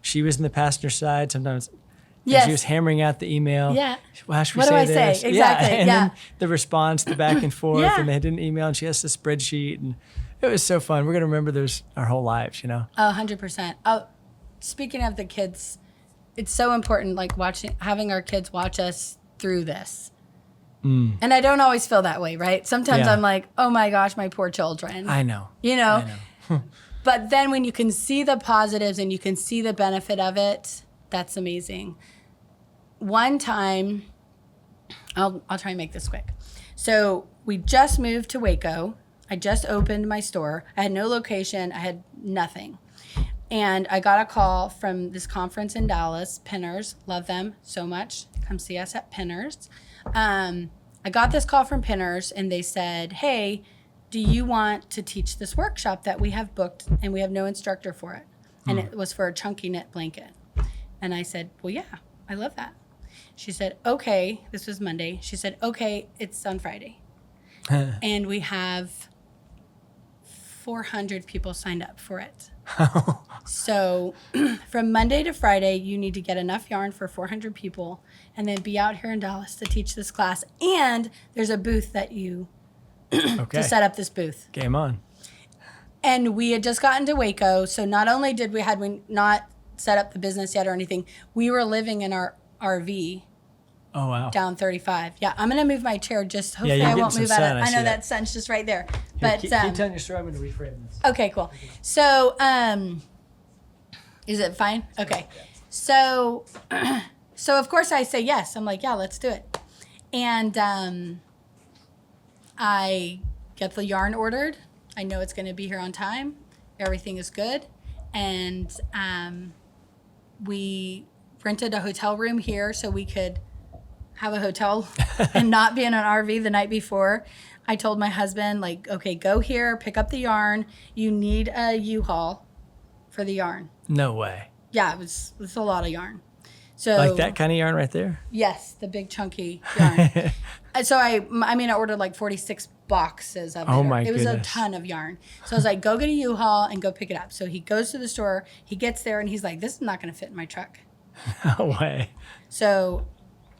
She was in the passenger side sometimes. Yes. She was hammering out the email. Yeah. How should we what say do I this? say? Exactly. And then the response, the back and forth, and they had an email, and she has the spreadsheet, and it was so fun. We're going to remember those our whole lives, 100%. Oh, speaking of the kids, it's so important, like having our kids watch us through this. And I don't always feel that way, right? Sometimes I'm like, oh my gosh, my poor children. I know. You know? I know. But then when you can see the positives and you can see the benefit of it, that's amazing. One time, I'll try and make this quick. So we just moved to Waco. I just opened my store. I had no location. I had nothing. And I got a call from this conference in Dallas, Pinners. Love them so much. Come see us at Pinners. I got this call from Pinners, and they said, hey, do you want to teach this workshop that we have booked, and we have no instructor for it? And it was for a chunky knit blanket. And I said, well, yeah, I love that. She said, okay, this was Monday. She said, okay, it's on Friday. And we have 400 people signed up for it. So from Monday to Friday, you need to get enough yarn for 400 people and then be out here in Dallas to teach this class. And there's a booth that to set up this booth. Game on. And we had just gotten to Waco. So not only did we not set up the business yet or anything, we were living in our RV. Oh, wow. Down 35. Yeah, I'm going to move my chair just hopefully I won't move out of it. I know that sun's just right there. But keep telling your story. I'm going to reframe this. Okay, cool. So, is it fine? Okay. So of course I say yes. I'm like, yeah, let's do it. And I get the yarn ordered. I know it's going to be here on time. Everything is good. And we rented a hotel room here so we could have a hotel and not be in an RV the night before. I told my husband, like, okay, go here, pick up the yarn. You need a U-Haul for the yarn. No way. Yeah, it was a lot of yarn. So like that kind of yarn right there? Yes, the big chunky yarn. So I ordered like 46 boxes of it. Oh my goodness. It was a goodness. ton of yarn. So I was like, go get a U-Haul and go pick it up. So he goes to the store, he gets there, and he's like, this is not going to fit in my truck. No way. So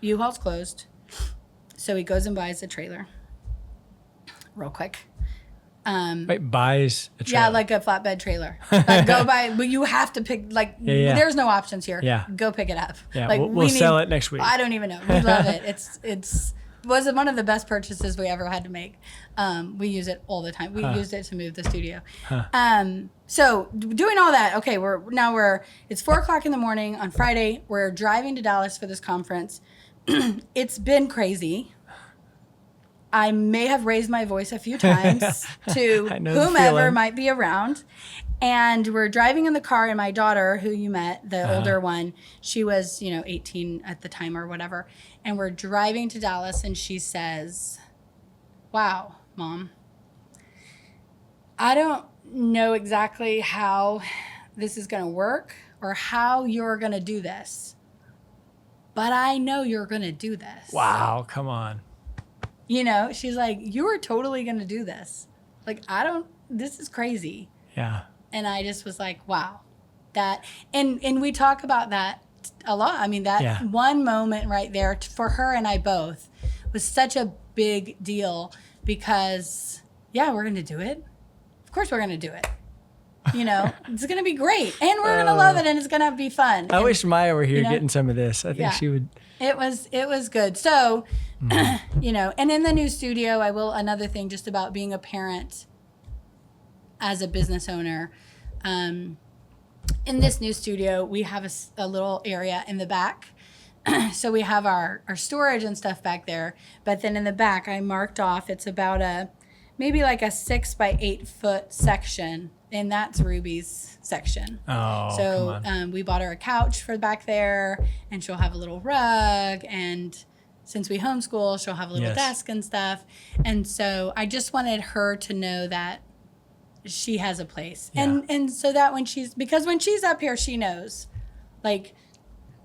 U-Haul's closed. So he goes and buys a trailer real quick. Wait, buys a trailer? Yeah, like a flatbed trailer. Like go buy, but you have to pick, like, there's no options here. Yeah. Go pick it up. Yeah, like, we'll sell it next week. I don't even know. We love it. It was one of the best purchases we ever had to make. We use it all the time. We used it to move the studio. So doing all that, okay, it's 4:00 in the morning on Friday. We're driving to Dallas for this conference. It's been crazy. I may have raised my voice a few times to whomever might be around. And we're driving in the car, and my daughter, who you met, the older one, she was, 18 at the time or whatever. And we're driving to Dallas, and she says, wow, Mom, I don't know exactly how this is going to work or how you're going to do this, but I know you're going to do this. Wow, come on. She's like, you are totally going to do this. Like, this is crazy. Yeah. And I just was like, wow, and we talk about that a lot. I mean, that one moment right there for her and I both was such a big deal because, we're going to do it. Of course we're going to do it. It's going to be great. And we're going to love it, and it's going to be fun. I wish Maya were here getting some of this. I think she would. It was good. So, and in the new studio, another thing just about being a parent as a business owner. In this new studio, we have a little area in the back. So we have our storage and stuff back there. But then in the back, I marked off, it's about maybe like a 6 by 8 foot section. And that's Ruby's section. Oh, so come on. We bought her a couch for back there, and she'll have a little rug. And since we homeschool, she'll have a little desk and stuff. And so I just wanted her to know that she has a place. Yeah. And so that when she's up here, she knows, like,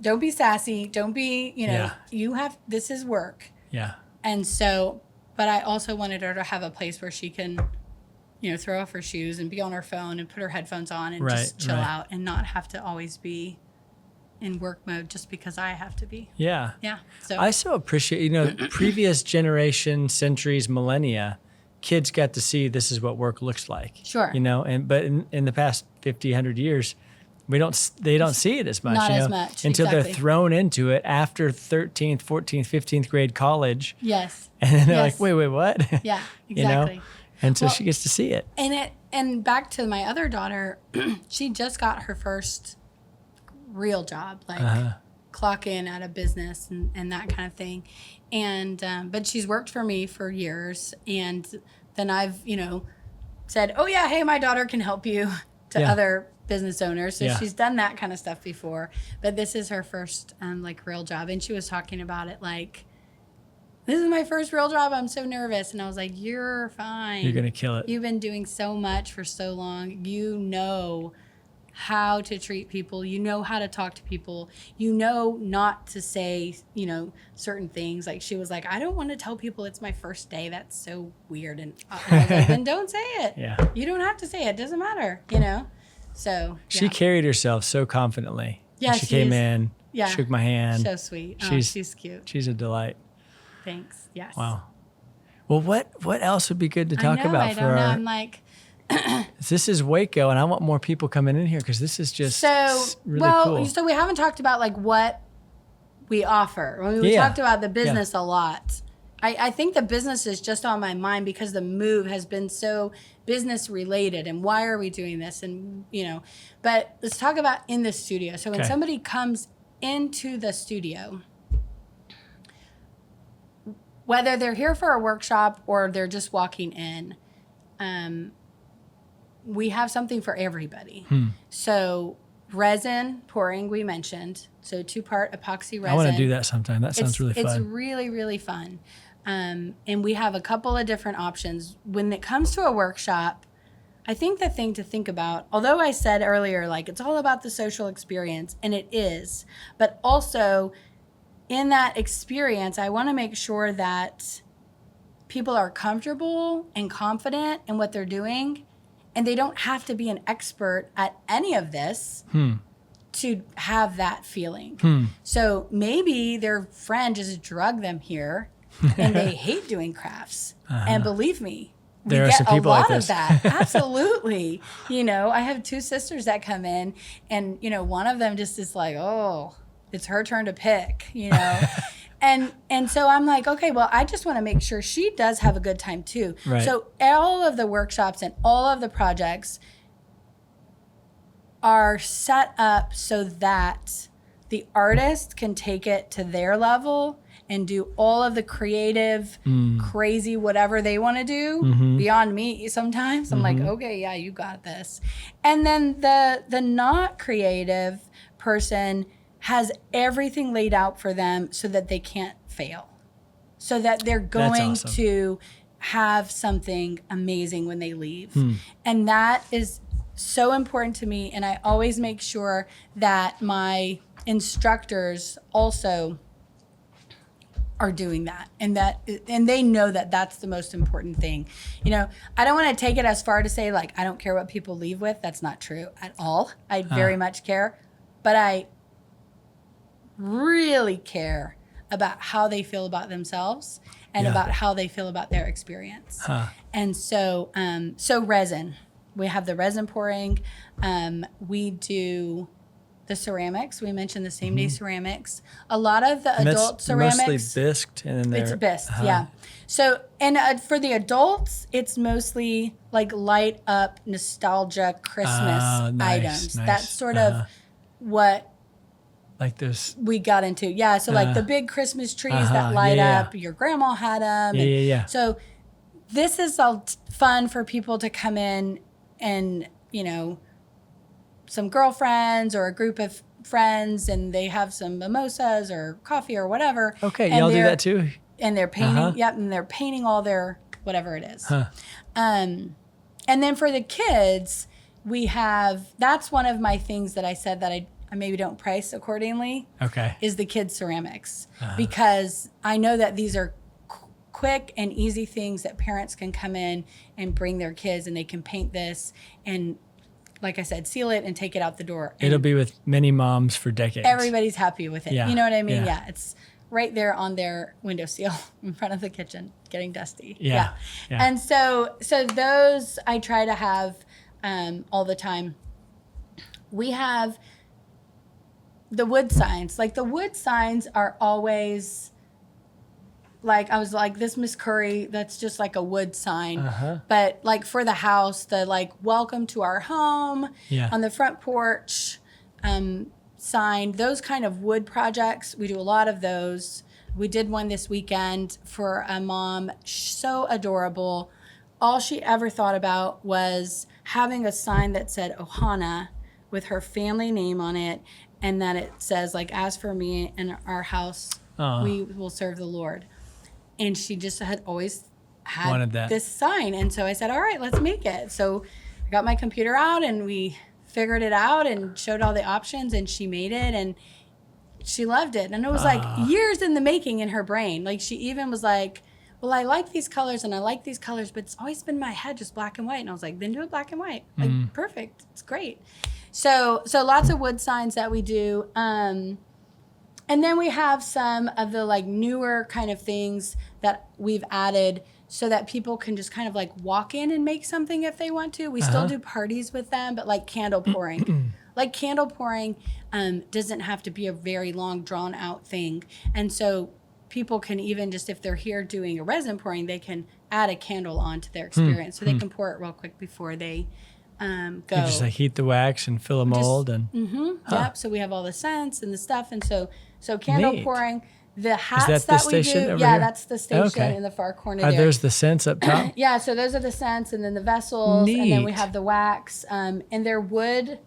don't be sassy. Don't be, this is work. Yeah. And so, but I also wanted her to have a place where she can, throw off her shoes and be on her phone and put her headphones on and just chill out and not have to always be in work mode just because I have to be. Yeah. Yeah. So I so appreciate, previous generation, centuries, millennia, kids got to see this is what work looks like. Sure. But in the past 50, 100 years, they don't see it as much. Not you know, as much, until exactly. they're thrown into it after 13th, 14th, 15th grade college. Yes. And then they're Yes. like, wait, what? Yeah, You know? exactly. And so Well, she gets to see it. And back to my other daughter, she just got her first real job, like clock in at a business and that kind of thing. And but she's worked for me for years, and then I've said, oh yeah, hey, my daughter can help you to other business owners. So she's done that kind of stuff before, but this is her first like real job. And she was talking about it like, this is my first real job. I'm so nervous. And I was like, you're fine. You're going to kill it. You've been doing so much for so long. You know how to treat people. You know how to talk to people. You know not to say, certain things. Like she was like, I don't want to tell people it's my first day. That's so weird. And I was like, then don't say it. Yeah. You don't have to say it. It doesn't matter, So She carried herself so confidently. Yeah, she came in, Yeah. shook my hand. So sweet. She's cute. She's a delight. Thanks. Yes. Wow. Well, what else would be good to talk about I don't know. I'm like, this is Waco, and I want more people coming in here because this is just really cool. So we haven't talked about like what we offer. I mean, we talked about the business a lot. I think the business is just on my mind because the move has been so business related, and why are we doing this? And but let's talk about in the studio. So when somebody comes into the studio, whether they're here for a workshop or they're just walking in, we have something for everybody. So resin pouring, we mentioned. So 2-part epoxy resin. I want to do that sometime. That sounds really fun. It's really, really fun. And we have a couple of different options. When it comes to a workshop, I think the thing to think about, although I said earlier, like it's all about the social experience, and it is, but also in that experience, I want to make sure that people are comfortable and confident in what they're doing, and they don't have to be an expert at any of this to have that feeling. So maybe their friend just drugged them here and they hate doing crafts. And believe me, we there are get some a people lot like of that. Absolutely. I have 2 sisters that come in, and one of them just is like, oh, it's her turn to pick, And so I'm like, okay, well, I just want to make sure she does have a good time too. Right. So all of the workshops and all of the projects are set up so that the artist can take it to their level and do all of the creative, crazy, whatever they want to do beyond me sometimes. I'm like, okay, yeah, you got this. And then the not creative person has everything laid out for them so that they can't fail, so that they're going to have something amazing when they leave. And that is so important to me. And I always make sure that my instructors also are doing that, and they know that that's the most important thing. I don't want to take it as far to say like I don't care what people leave with. That's not true at all. I very much care, but I really care about how they feel about themselves and about how they feel about their experience. And so resin, we have the resin pouring. We do the ceramics. We mentioned the same day ceramics. A lot of the adult ceramics, mostly bisqued, and then it's bisqued, yeah. So, and for the adults, it's mostly like light up nostalgia Christmas items. Nice. That's sort of what like this we got into. Yeah, so like the big Christmas trees that light up. Your grandma had them. Yeah. So this is all fun for people to come in and, some girlfriends or a group of friends, and they have some mimosas or coffee or whatever. Okay, and y'all do that too? And they're painting, and they're painting all their whatever it is. And then for the kids, we have, that's one of my things that I said that I maybe don't price accordingly. Okay. Is the kids' ceramics. Because I know that these are quick and easy things that parents can come in and bring their kids, and they can paint this and, like I said, seal it and take it out the door. It'll be with many moms for decades. Everybody's happy with it. Yeah. You know what I mean? Yeah. Yeah. It's right there on their windowsill in front of the kitchen, getting dusty. Yeah. And so those I try to have all the time. we have the wood signs. Like the wood signs are always like, I was like, this Miss Curry, that's just like a wood sign. But like for the house, the like, welcome to our home on the front porch sign, those kind of wood projects. We do a lot of those. We did one this weekend for a mom, so adorable. All she ever thought about was having a sign that said Ohana with her family name on it, and that it says like, as for me and our house, we will serve the Lord. And she just had always had this sign. And so I said, all right, let's make it. So I got my computer out and we figured it out and showed all the options, and she made it and she loved it. And it was like years in the making in her brain. Like she even was like, well, I like these colors and I like these colors, but it's always been in my head just black and white. And I was like, then do it black and white. Like perfect. It's great. So lots of wood signs that we do. And then we have some of the like newer kind of things that we've added so that people can just kind of like walk in and make something if they want to. We still do parties with them, but like candle pouring. Like candle pouring doesn't have to be a very long drawn out thing. And so people can even just, if they're here doing a resin pouring, they can add a candle onto their experience. So they can pour it real quick before they go. You just like heat the wax and fill a mold Yep. So we have all the scents and the stuff. And so candle pouring, the hats Is that the station over here? That's the station in the far corner there. There's the scents up top? Yeah, so those are the scents, and then the vessels, Neat. and then we have the wax, and they're wood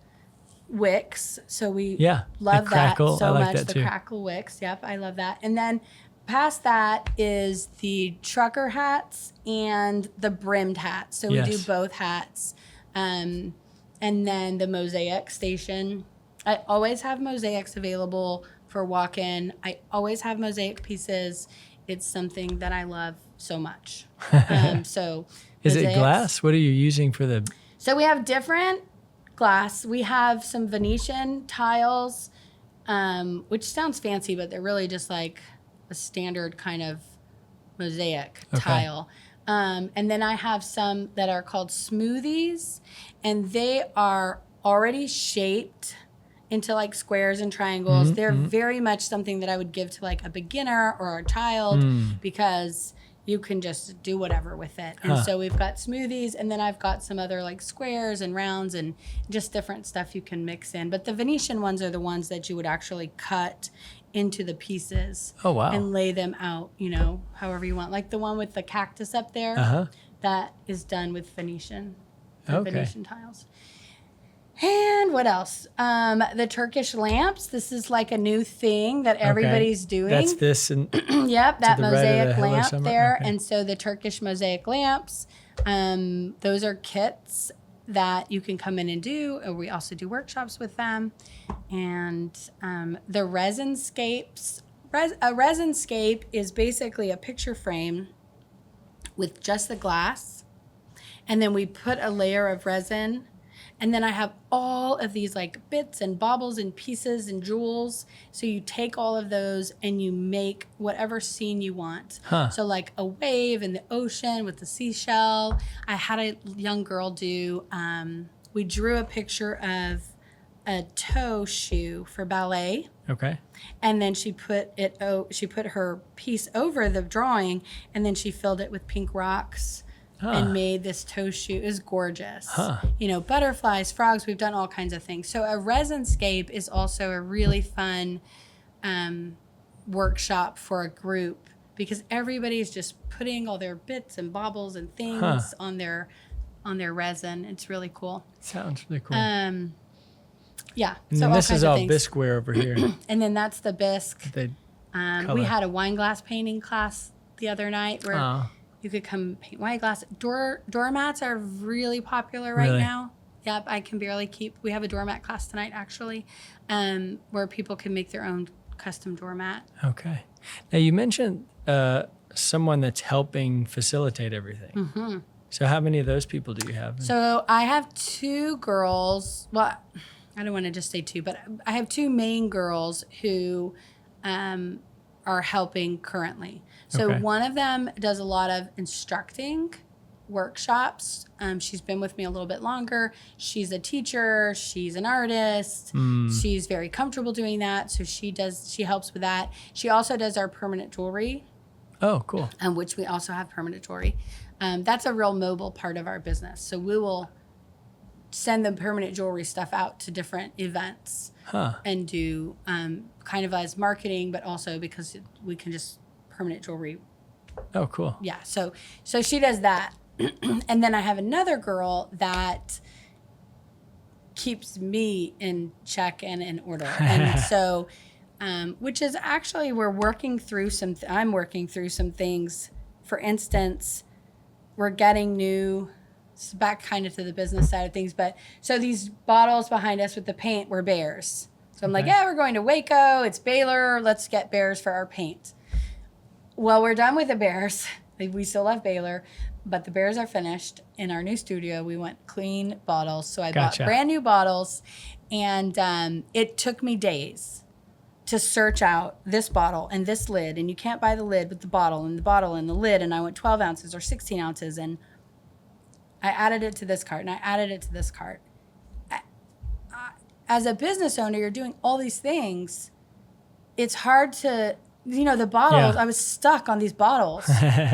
wicks. So we love that so much. That the crackle wicks. Yep, I love that. And then past that is the trucker hats and the brimmed hats. So we do both hats. And then the mosaic station. I always have mosaics available for walk-in. I always have mosaic pieces. It's something that I love so much. So is it glass? What are you using for the? So we have different glass. We have some Venetian tiles, which sounds fancy, but they're really just like a standard kind of mosaic tile. And then I have some that are called smoothies, and they are already shaped into like squares and triangles. They're very much something that I would give to like a beginner or a child because you can just do whatever with it. And so we've got smoothies, and then I've got some other like squares and rounds and just different stuff you can mix in. But the Venetian ones are the ones that you would actually cut into the pieces and lay them out, you know, however you want. Like the one with the cactus up there, that is done with Venetian tiles. And what else? The Turkish lamps. This is like a new thing that everybody's doing. That's this and yep, that mosaic lamp there. Okay. And so the Turkish mosaic lamps, those are kits that you can come in and do. We also do workshops with them. And the resin scapes. A resin scape is basically a picture frame with just the glass. And then we put a layer of resin. And then I have all of these like bits and baubles and pieces and jewels. So you take all of those and you make whatever scene you want. So like a wave in the ocean with the seashell. I had a young girl do, we drew a picture of a toe shoe for ballet. Okay. And then she put her piece over the drawing, and then she filled it with pink rocks. And made this toe shoe. It was gorgeous. You know, butterflies, frogs, we've done all kinds of things. So a resin scape is also a really fun workshop for a group because everybody's just putting all their bits and baubles and things on their resin. It's really cool. Sounds really cool. Yeah. And so then this is all things. bisqueware over here. And then that's the bisque. They We had a wine glass painting class the other night where you could come paint wine glass. Doormats are really popular right now. Yep, I can barely keep. We have a doormat class tonight, actually, where people can make their own custom doormat. Okay. Now, you mentioned someone that's helping facilitate everything. So how many of those people do you have? So I have two girls. Well, I don't want to just say two, but I have two main girls who are helping currently. So one of them does a lot of instructing workshops. She's been with me a little bit longer. She's a teacher. She's an artist. She's very comfortable doing that. So she helps with that. She also does our permanent jewelry. Oh, cool. Which we also have permanent jewelry. That's a real mobile part of our business. So we will send the permanent jewelry stuff out to different events and do kind of as marketing, but also because we can just permanent jewelry. Oh, cool. Yeah. So she does that. And then I have another girl that keeps me in check and in order. And so, which is actually, I'm working through some things. For instance, we're getting back kind of to the business side of things, but so these bottles behind us with the paint were bears. So I'm like, yeah, we're going to Waco. It's Baylor. Let's get bears for our paint. Well, we're done with the bears. We still love Baylor, but the bears are finished. In our new studio, we want clean bottles. So I bought brand new bottles, and it took me days to search out this bottle and this lid. And you can't buy the lid with the bottle and the lid. And I went 12 ounces or 16 ounces. And I added it to this cart, and I added it to this cart. As a business owner, you're doing all these things. It's hard to... the bottles, I was stuck on these bottles.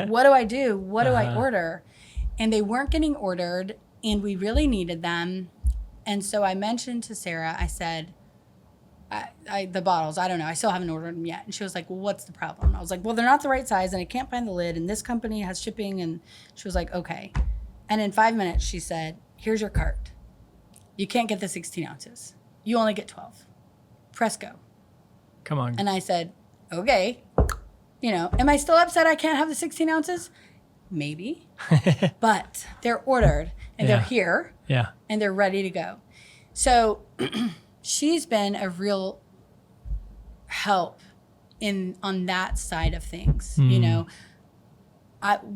What do I do? What do I order? And they weren't getting ordered, and we really needed them. And so I mentioned to Sarah, I said, the bottles, I don't know. I still haven't ordered them yet. And she was like, well, what's the problem? I was like, well, they're not the right size, and I can't find the lid, and this company has shipping. And she was like, okay. And in 5 minutes, she said, here's your cart. You can't get the 16 ounces. You only get 12. Press go. Come on. And I said, okay, am I still upset I can't have the 16 ounces? Maybe. But they're ordered, and they're here, and they're ready to go. So she's been a real help on that side of things.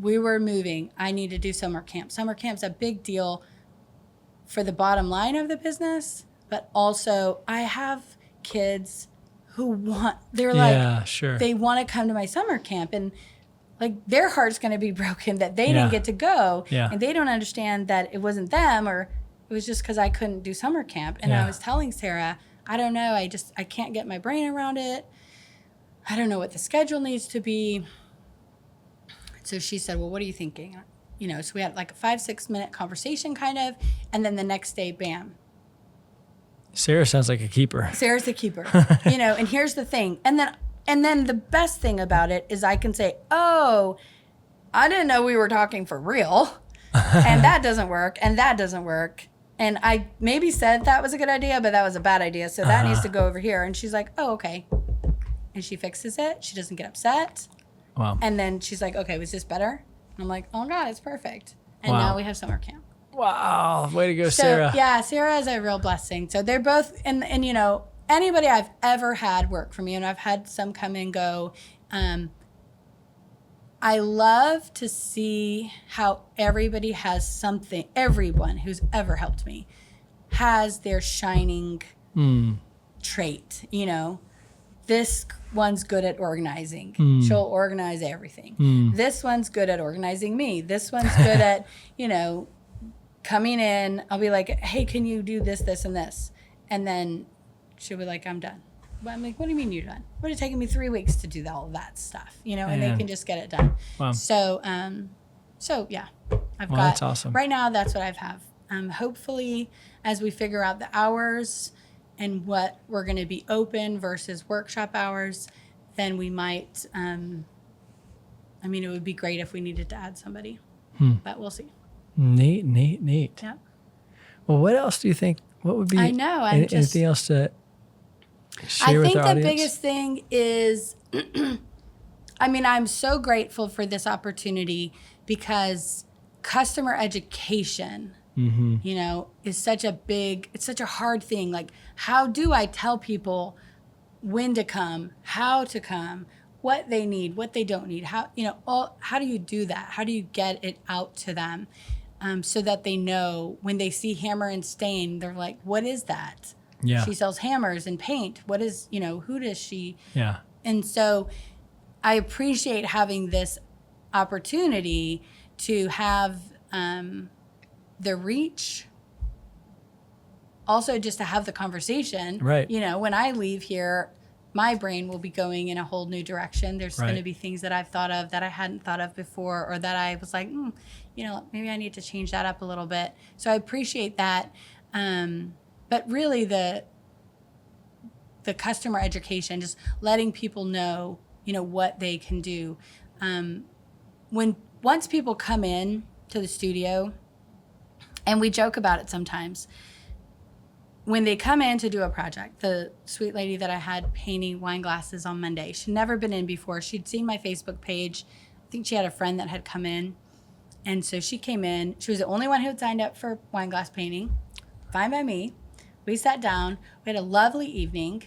We were moving. I need to do summer camp. Summer camp's a big deal for the bottom line of the business, but also I have kids who they want to come to my summer camp, and like their heart's going to be broken that they didn't get to go, and they don't understand that it wasn't them, or it was just because I couldn't do summer camp. And I was telling Sarah, I don't know, I can't get my brain around it. I don't know what the schedule needs to be. So she said, well, what are you thinking? So we had like a 5-6 minute conversation kind of, and then the next day, bam. Sarah sounds like a keeper. Sarah's the keeper, and here's the thing. And then the best thing about it is I can say, oh, I didn't know we were talking for real. And that doesn't work. And that doesn't work. And I maybe said that was a good idea, but that was a bad idea. So that needs to go over here. And she's like, oh, okay. And she fixes it. She doesn't get upset. Wow. And then she's like, okay, was this better? And I'm like, oh God, it's perfect. And now we have summer camp. Wow. Way to go, Sarah. Yeah, Sarah is a real blessing. So they're both, and anybody I've ever had work for me, and I've had some come and go, I love to see how everybody has something, everyone who's ever helped me has their shining trait. This one's good at organizing. She'll organize everything. This one's good at organizing me. This one's good at, coming in. I'll be like, hey, can you do this, this, and this? And then she'll be like, I'm done. But I'm like, what do you mean you're done? It would have taken me 3 weeks to do all that stuff, and they can just get it done. Wow. So yeah, I've got, that's awesome. Right now, that's what I have. Hopefully, as we figure out the hours and what we're going to be open versus workshop hours, then we might, it would be great if we needed to add somebody, but we'll see. Neat. Yeah. Well, what else do you think, what would be anything else to share with our audience? I think the biggest thing is, I'm so grateful for this opportunity because customer education, is such a hard thing. Like, how do I tell people when to come, how to come, what they need, what they don't need, how do you do that? How do you get it out to them? So that they know when they see hammer and stain, they're like, what is that? Yeah. She sells hammers and paint. What is, who does she? Yeah. And so I appreciate having this opportunity to have the reach, also just to have the conversation. Right. You know, when I leave here, my brain will be going in a whole new direction. There's going to be things that I've thought of that I hadn't thought of before, or that I was like, you know, maybe I need to change that up a little bit. So I appreciate that. But really the customer education, just letting people know, you know, what they can do. Once people come in to the studio, and we joke about it sometimes, when they come in to do a project, the sweet lady that I had painting wine glasses on Monday, she'd never been in before. She'd seen my Facebook page. I think she had a friend that had come in. And so she came in. She was the only one who had signed up for wine glass painting. Fine by me. We sat down. We had a lovely evening.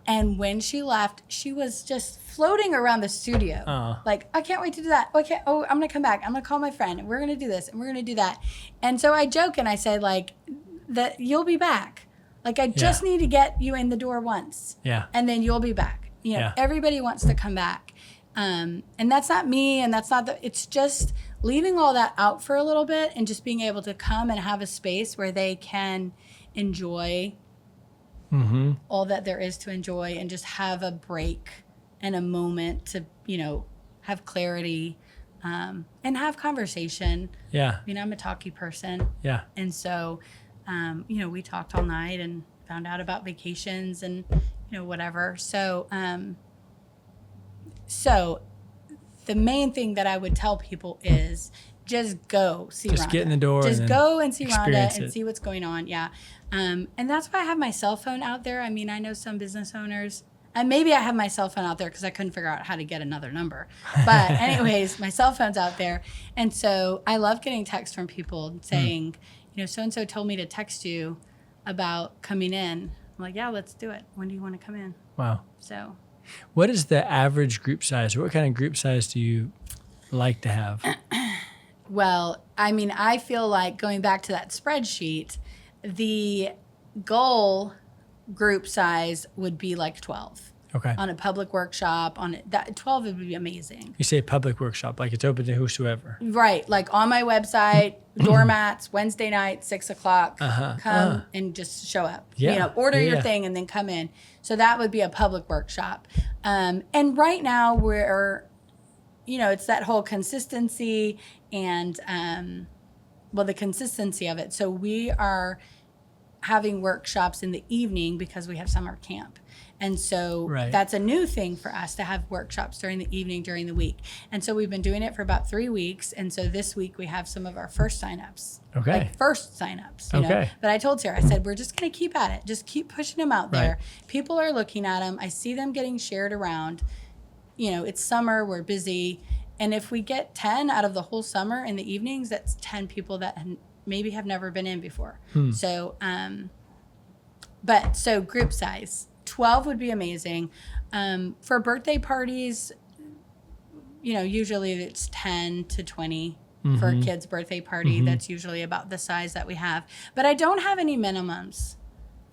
And when she left, she was just floating around the studio. Like, I can't wait to do that. Oh, I'm going to come back. I'm going to call my friend, and we're going to do this, and we're going to do that. And so I joke, and I say, like, that you'll be back. Like, I just need to get you in the door once. Yeah. And then you'll be back. You know, everybody wants to come back. And that's not me, and that's not it's just leaving all that out for a little bit and just being able to come and have a space where they can enjoy all that there is to enjoy, and just have a break and a moment to, you know, have clarity, and have conversation. Yeah. You know, I'm a talky person. Yeah. And so, you know, we talked all night and found out about vacations and, you know, whatever. So, so the main thing that I would tell people is just go see Rhonda. Just get in the door. Just go and see Rhonda and see what's going on. Yeah. And that's why I have my cell phone out there. I mean, I know some business owners, and maybe I have my cell phone out there because I couldn't figure out how to get another number. But anyways, my cell phone's out there. And so I love getting texts from people saying, you know, so-and-so told me to text you about coming in. I'm like, yeah, let's do it. When do you want to come in? Wow. So what is the average group size? What kind of group size do you like to have? Well, I mean, I feel like going back to that spreadsheet, the goal group size would be like 12. Okay. On a public workshop, that 12 would be amazing. You say public workshop, like it's open to whosoever. Right. Like on my website, doormats, Wednesday night, 6:00, come and just show up. Yeah. You know, order your thing and then come in. So that would be a public workshop. And right now we're, you know, it's that whole consistency and, the consistency of it. So we are having workshops in the evening because we have summer camp. And so that's a new thing for us to have workshops during the evening, during the week. And so we've been doing it for about 3 weeks. And so this week we have some of our first signups. Okay. Like first signups, you know. But I told Sarah, I said, we're just going to keep at it. Just keep pushing them out there. People are looking at them. I see them getting shared around. You know, it's summer, we're busy. And if we get 10 out of the whole summer in the evenings, that's 10 people that maybe have never been in before. So, so group size, 12 would be amazing. For birthday parties, you know, usually it's 10 to 20 for a kid's birthday party. That's usually about the size that we have. But I don't have any minimums.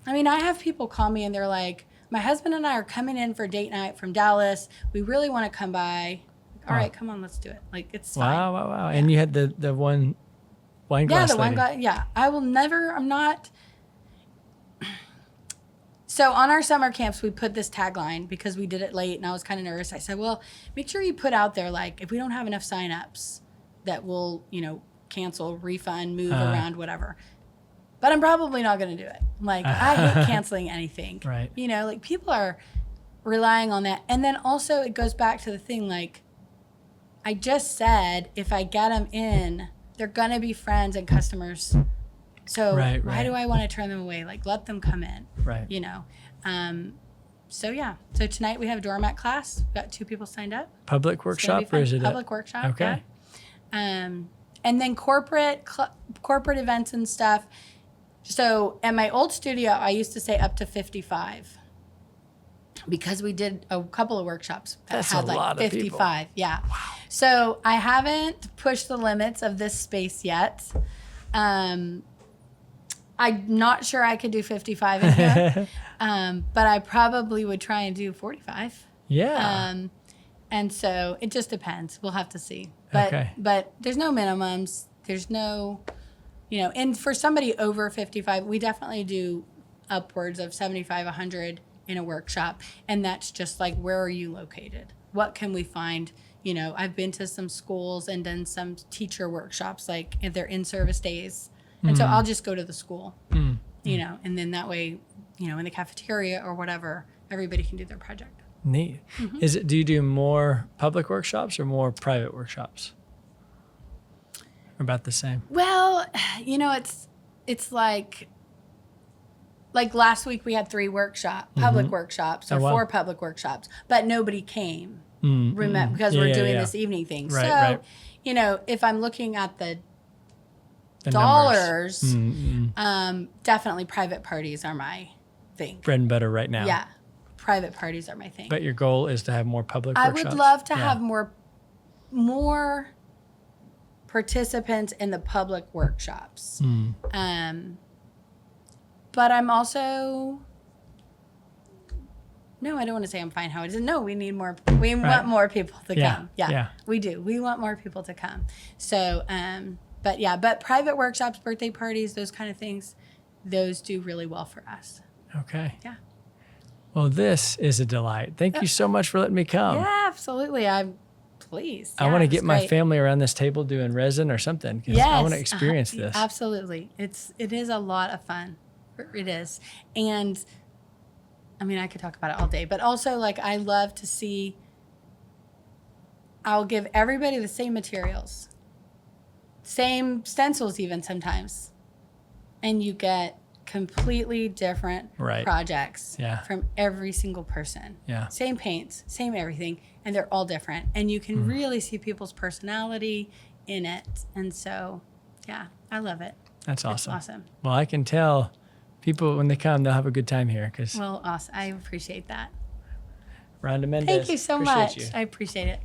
I mean, I have people call me and they're like, my husband and I are coming in for date night from Dallas. We really want to come by. All right, come on, let's do it. Like, it's fine. Wow. Yeah. And you had the one wine glass wine glass. Yeah, I'm not. So on our summer camps, we put this tagline because we did it late and I was kind of nervous. I said, well, make sure you put out there, like, if we don't have enough signups, that we'll, you know, cancel, refund, move around, whatever. But I'm probably not going to do it. Like, I hate canceling anything. Right. You know, like, people are relying on that. And then also it goes back to the thing, like, I just said, if I get them in, they're going to be friends and customers. So why do I want to turn them away? Like, let them come in. Right. You know? So tonight we have a doormat class. We've got 2 people signed up. Public workshop, or is it public workshop? Okay. Yeah. And then corporate events and stuff. So at my old studio, I used to say up to 55. Because we did a couple of workshops that had like 55. Yeah. Wow. So I haven't pushed the limits of this space yet. I'm not sure I could do 55 in here. But I probably would try and do 45. Yeah. And so it just depends. We'll have to see. But there's no minimums. There's no, and for somebody over 55, we definitely do upwards of 75, 100 in a workshop. And that's just like, where are you located? What can we find? I've been to some schools and done some teacher workshops, like if they're in-service days. And so I'll just go to the school, and then that way, in the cafeteria or whatever, everybody can do their project. Neat. Do you do more public workshops or more private workshops? About the same? Well, it's like last week we had 3 public workshops, or 4 public workshops, but nobody came. Remember, because we're doing this evening thing. Right, so, if I'm looking at the dollars, definitely private parties are my thing. Bread and butter right now. Yeah, private parties are my thing. But your goal is to have more public workshops? I would love to have more participants in the public workshops. But I'm also... No, I don't want to say I'm fine how it is. No, we need more. We want more people to come. Yeah, we do. We want more people to come. So, but private workshops, birthday parties, those kind of things, those do really well for us. Okay. Yeah. Well, this is a delight. Thank you so much for letting me come. Yeah, absolutely. I'm pleased. I want to get my family around this table doing resin or something, because I want to experience this. Absolutely. It is a lot of fun. It is. And I mean, I could talk about it all day, but also, like, I love to see, I'll give everybody the same materials, same stencils even sometimes, and you get completely different projects from every single person. Yeah. Same paints, same everything, and they're all different. And you can really see people's personality in it. And so, yeah, I love it. That's awesome. It's awesome. Well, I can tell people, when they come, they'll have a good time here. Well, awesome. I appreciate that. Rhonda Mendez. Thank you so much. I appreciate it.